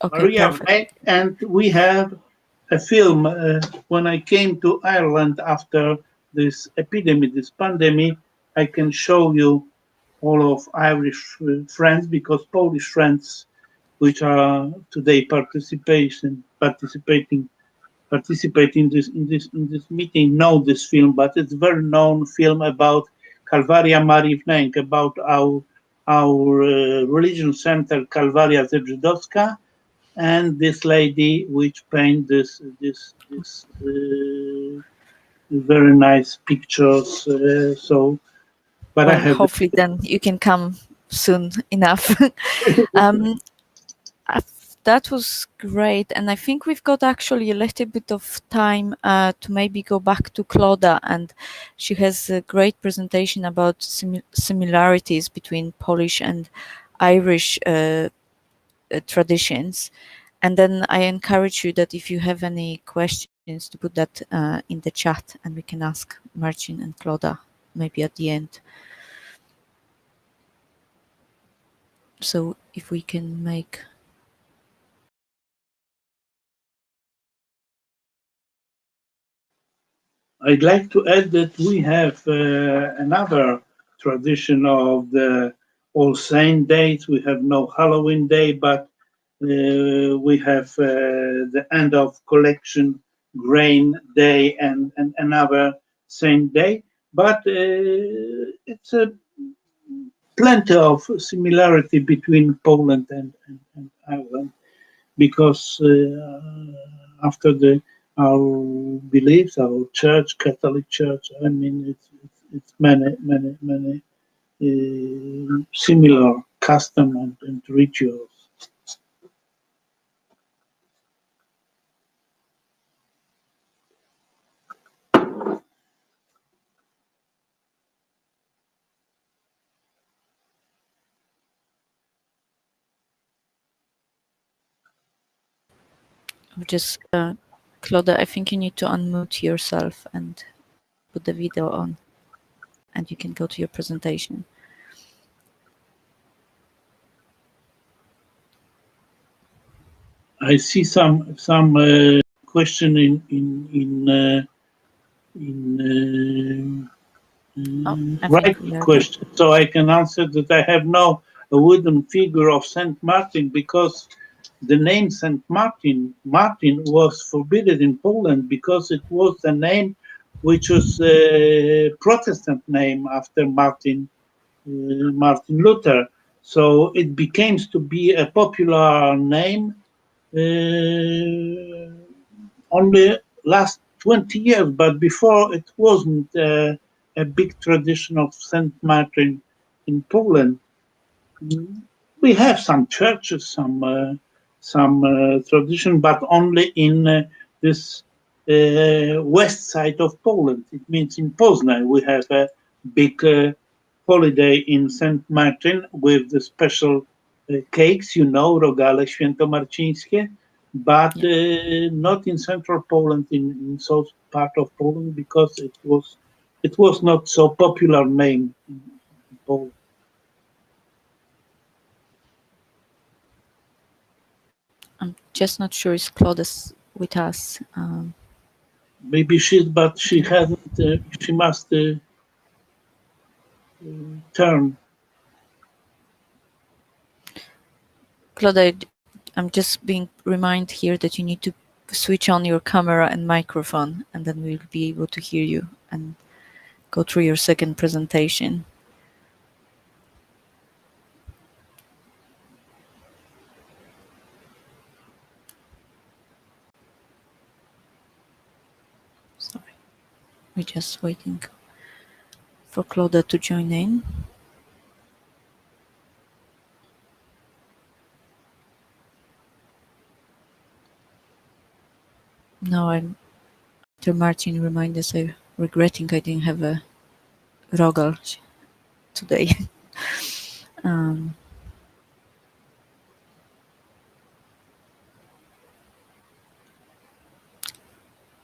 Okay, Maria perfect. Wnek, and we have a film. When I came to Ireland after this epidemic, this pandemic, I can show you all of Irish friends, because Polish friends which are today participating in this meeting know this film, but it's a very known film about Kalwaria Marii Wnęk, about our religion center Kalwaria Żydowska, and this lady which paint this very nice pictures. But well, I have hopefully then you can come soon enough. That was great, and I think we've got actually a little bit of time to maybe go back to Clodagh, and she has a great presentation about similarities between Polish and Irish traditions. And then I encourage you that if you have any questions, to put that in the chat, and we can ask Marcin and Clodagh maybe at the end. So if we can make... I'd like to add that we have another tradition of the All Saint days. We have no Halloween day, but we have the end of collection grain day and another Saint day. But it's a plenty of similarity between Poland and Ireland, because after our beliefs, our church, Catholic Church, I mean, it's many similar custom and rituals. Just, Clodagh, I think you need to unmute yourself and put the video on, and you can go to your presentation. I see some question writing question, so I can answer that. I have no wooden figure of Saint Martin, because the name Saint Martin was forbidden in Poland, because it was the name which was a Protestant name after Martin Luther. So it became to be a popular name only last 20 years, but before it wasn't a big tradition of Saint Martin in Poland. We have some churches, some tradition, but only in this west side of Poland. It means in Poznań we have a big holiday in Saint Martin with the special cakes, rogale świętomarcińskie, but not in central Poland, in south part of Poland, because it was not so popular name in Poland. I'm just not sure if Clodagh with us. Maybe but she hasn't. She must turn. Clodagh, I'm just being reminded here that you need to switch on your camera and microphone, and then we'll be able to hear you and go through your second presentation. Sorry, we're just waiting for Clodagh to join in. No, after Marcin reminded us, I'm regretting I didn't have a rogal today.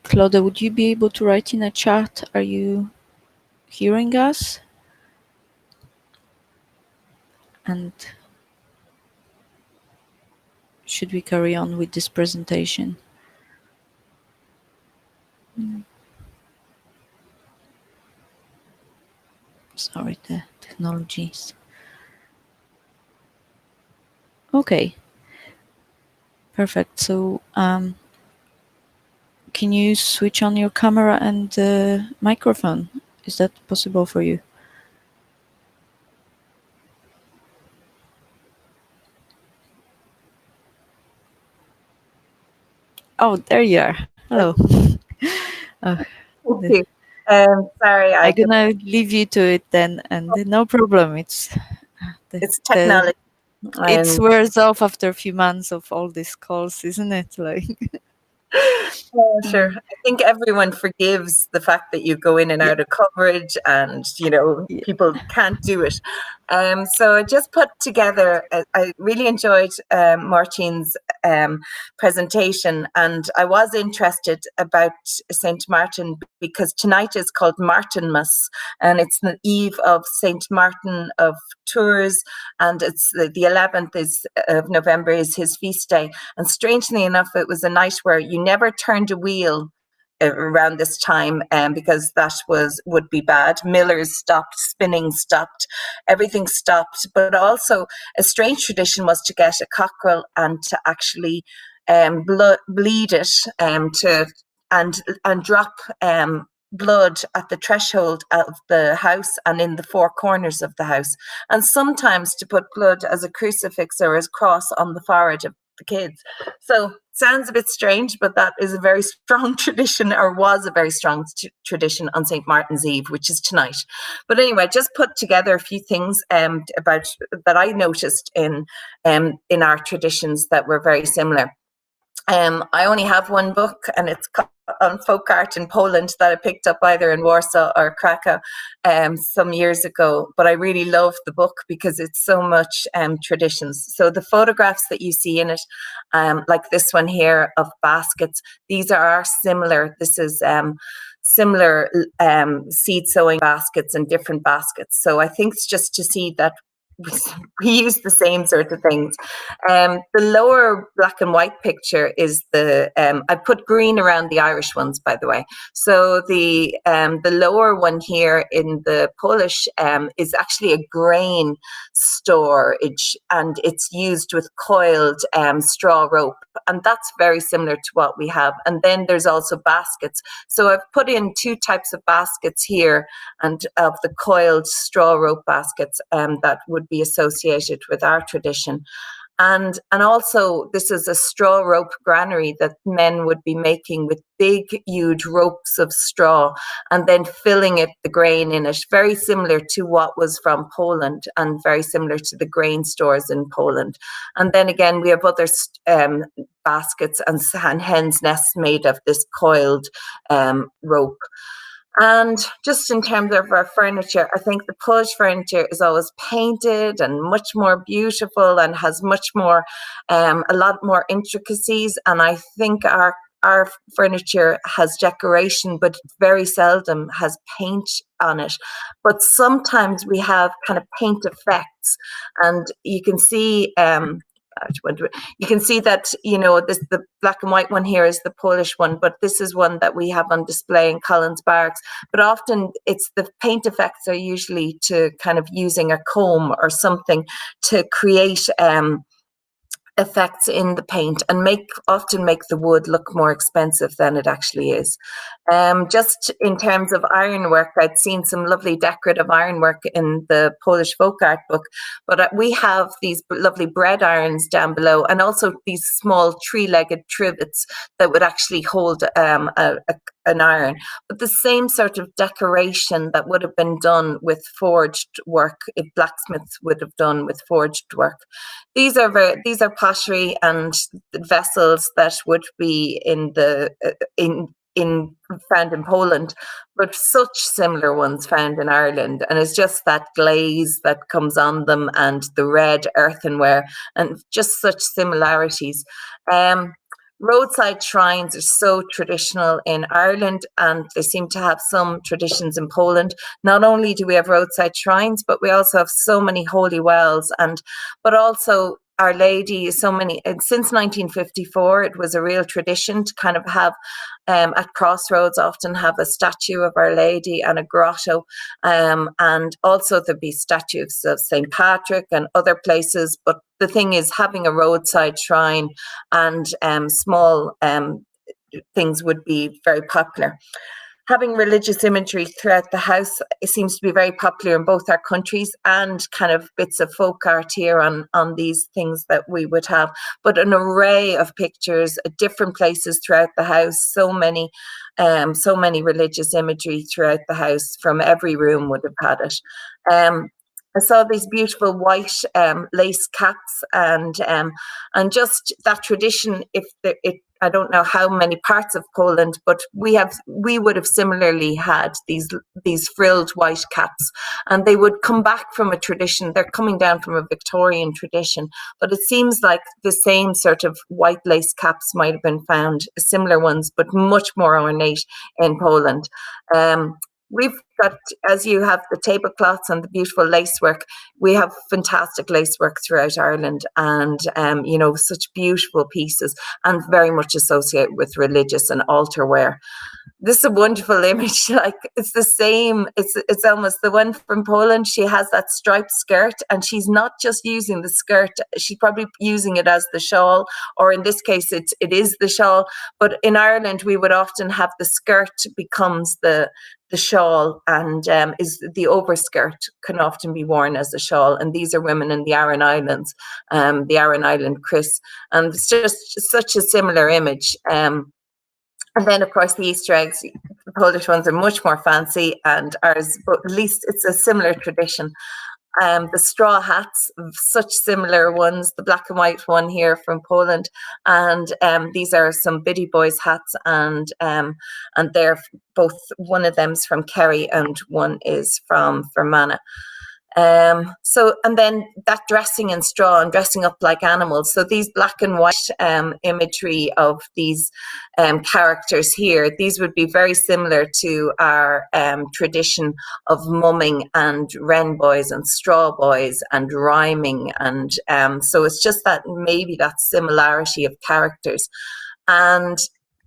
Clodagh, would you be able to write in a chat? Are you hearing us? And should we carry on with this presentation? Sorry, the technologies. Okay. Perfect. So, can you switch on your camera and microphone? Is that possible for you? Oh, there you are. Hello. Okay. Sorry, I'm gonna leave you to it then, and no problem. It's technology. It wears off after a few months of all these calls, isn't it? Like, sure. I think everyone forgives the fact that you go in and out of coverage, and people can't do it. So I just put together. I really enjoyed Marcin's presentation, and I was interested about Saint Martin because tonight is called Martinmas, and it's the eve of Saint Martin of Tours, and it's the 11th of November is his feast day. And strangely enough, it was a night where you never turned a wheel around this time, because that would be bad. Millers stopped, spinning stopped, everything stopped. But also a strange tradition was to get a cockerel and to actually bleed it and drop blood at the threshold of the house and in the four corners of the house, and sometimes to put blood as a crucifix or as cross on the forehead of the kids. So sounds a bit strange, but that is a very strong tradition, or was a very strong tradition on St. Martin's Eve, which is tonight. But anyway, just put together a few things about that I noticed in our traditions that were very similar. I only have one book, and it's on folk art in Poland that I picked up either in Warsaw or Krakow some years ago. But I really love the book because it's so much traditions. So the photographs that you see in it, like this one here of baskets, these are similar. This is similar seed sowing baskets and different baskets. So I think it's just to see that we use the same sort of things. The lower black and white picture is I put green around the Irish ones, by the way. So the lower one here in the Polish is actually a grain storage, and it's used with coiled straw rope, and that's very similar to what we have. And then there's also baskets. So I've put in two types of baskets here, and of the coiled straw rope baskets that would be associated with our tradition. And also this is a straw rope granary that men would be making with big, huge ropes of straw and then filling the grain in it, very similar to what was from Poland and very similar to the grain stores in Poland. And then again, we have other baskets and hen's nests made of this coiled rope. And just in terms of our furniture, I think the Polish furniture is always painted and much more beautiful and has much more, a lot more intricacies. And I think our furniture has decoration, but very seldom has paint on it. But sometimes we have kind of paint effects, and you can see. You can see that, the black and white one here is the Polish one, but this is one that we have on display in Collins Barracks. But often it's the paint effects are usually to kind of using a comb or something to create effects in the paint and often make the wood look more expensive than it actually is. Just in terms of ironwork, I'd seen some lovely decorative ironwork in the Polish folk art book, but we have these lovely bread irons down below, and also these small three-legged trivets that would actually hold an iron. But the same sort of decoration that would have been done with forged work, if blacksmiths would have done with forged work. These are pottery and vessels that would be found in Poland, but such similar ones found in Ireland. And it's just that glaze that comes on them and the red earthenware and just such similarities. Roadside shrines are so traditional in Ireland, and they seem to have some traditions in Poland. Not only do we have roadside shrines, but we also have so many holy wells, but also Our Lady, since 1954, it was a real tradition to kind of have, at crossroads, often have a statue of Our Lady and a grotto. And also there'd be statues of St. Patrick and other places. But the thing is, having a roadside shrine and small things would be very popular. Having religious imagery throughout the house, it seems to be very popular in both our countries, and kind of bits of folk art here on these things that we would have. But an array of pictures at different places throughout the house, so many religious imagery throughout the house. From every room would have had it. I saw these beautiful white lace caps, and just that tradition. I don't know how many parts of Poland, but we would have similarly had these frilled white caps, and they would come back from a tradition. They're coming down from a Victorian tradition, but it seems like the same sort of white lace caps might have been found, similar ones, but much more ornate in Poland. We've got, as you have the tablecloths and the beautiful lacework, we have fantastic lacework throughout Ireland, and such beautiful pieces, and very much associated with religious and altar wear. This is a wonderful image. Like, it's the same. It's almost the one from Poland. She has that striped skirt, and she's not just using the skirt. She's probably using it as the shawl, or in this case, it is the shawl. But in Ireland, we would often have the skirt becomes the shawl, and is the overskirt can often be worn as a shawl. And these are women in the Aran Islands, the Aran Island Chris, and it's just such a similar image. And then, of course, the Easter eggs, the Polish ones are much more fancy, and ours, but at least it's a similar tradition. The straw hats, such similar ones, the black and white one here from Poland, and these are some Biddy Boys hats, and they're both, one of them's from Kerry and one is from Fermanagh. And then that dressing in straw and dressing up like animals. So these black and white imagery of these characters here, these would be very similar to our tradition of mumming and wren boys and straw boys and rhyming. And so it's just that, maybe that similarity of characters. And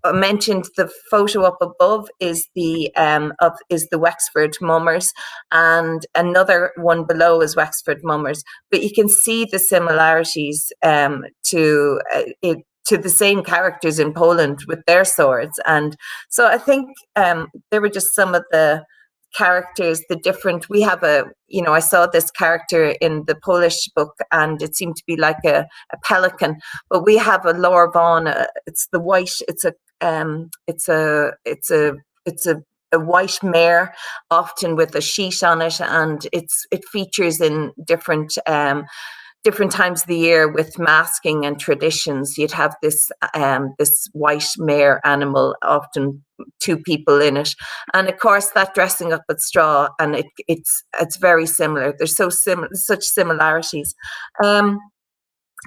I mentioned the photo up above is the Wexford mummers, and another one below is Wexford mummers. But you can see the similarities to the same characters in Poland with their swords. And so I think there were just some of the characters, the different. We have I saw this character in the Polish book, and it seemed to be like a pelican. But we have a Lor Vaughan. It's the white. It's a white mare, often with a sheet on it, and it features in different times of the year with masking and traditions. You'd have this white mare animal, often two people in it, and of course that dressing up with straw, and it's very similar. There's such similarities.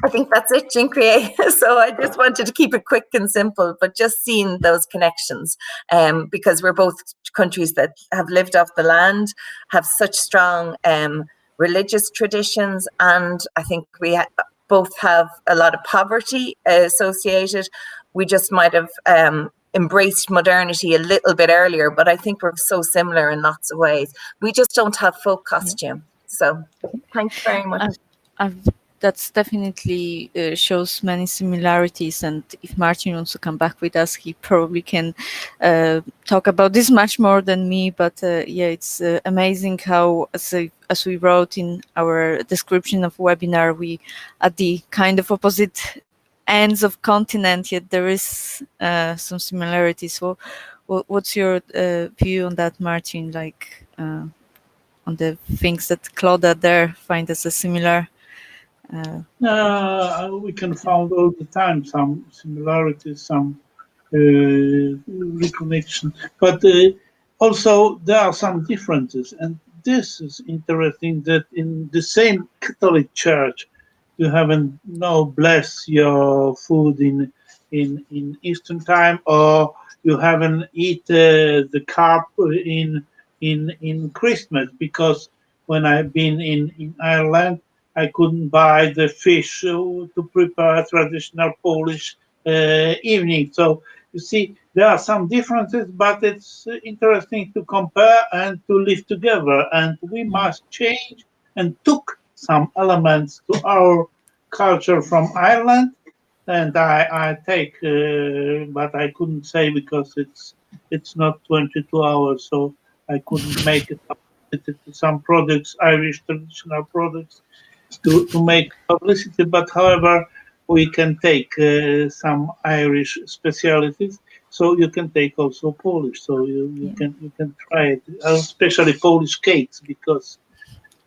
I think that's it, Jinkrie. So I just wanted to keep it quick and simple, but just seeing those connections, because we're both countries that have lived off the land, have such strong religious traditions, and I think we both have a lot of poverty associated. We just might have embraced modernity a little bit earlier, but I think we're so similar in lots of ways. We just don't have folk costume. So thanks very much. That's definitely shows many similarities, and if Marcin wants to come back with us, he probably can talk about this much more than me. But it's amazing how, as we wrote in our description of webinar, we at the kind of opposite ends of continent, yet there is some similarities. So what's your view on that, Marcin, like on the things that Clodagh there find as a similar? We can find all the time some similarities, some reconnection, but also there are some differences. And this is interesting, that in the same Catholic Church, you haven't bless your food in Eastern time, or you haven't eat the carp in Christmas, because when I've been in Ireland, I couldn't buy the fish to prepare traditional Polish evening. So you see, there are some differences, but it's interesting to compare and to live together. And we must change and took some elements to our culture from Ireland. And I take, but I couldn't say because it's not 22 hours, so I couldn't make it some products, Irish traditional products, to make publicity. But however, we can take some Irish specialities. So you can take also Polish. So you can try it, especially Polish cakes, because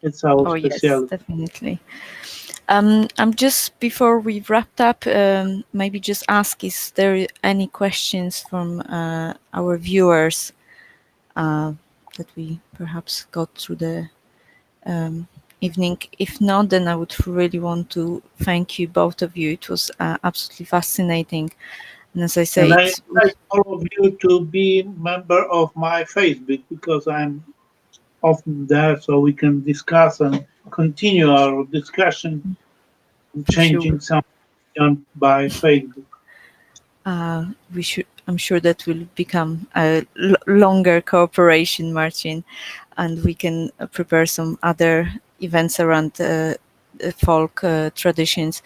it's our Oh yes, specialty. definitely. I'm just before we wrapped up, maybe just ask: is there any questions from our viewers that we perhaps got through the evening? If not, then I would really want to thank you, both of you. It was absolutely fascinating, and as I say, And I invite all of you to be member of my Facebook, because I'm often there, so we can discuss and continue our discussion, changing something by Facebook. we should. I'm sure that will become a longer cooperation, Marcin, and we can prepare some other events around folk traditions.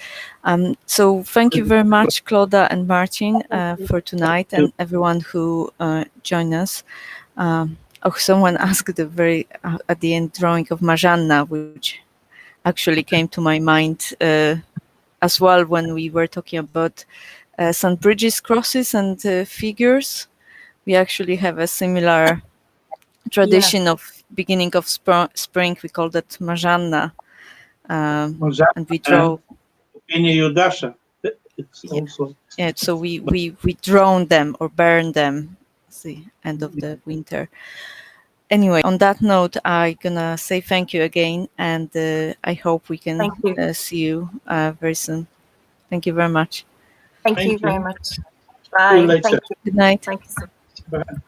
So thank you very much, Clodagh and Marcin, for tonight, and everyone who joined us. Someone asked the very at the end drawing of Marzanna, which actually came to my mind as well when we were talking about St. Bridget's crosses and figures. We actually have a similar tradition of beginning of spring. We call that Marzanna, and we draw. It's also So we drown them or burn them at the end of the winter. Anyway, on that note, I'm gonna say thank you again, and I hope we can see you very soon. Thank you very much. Thank you very much. Bye. Thank you. Good night. Thank you so much. Bye.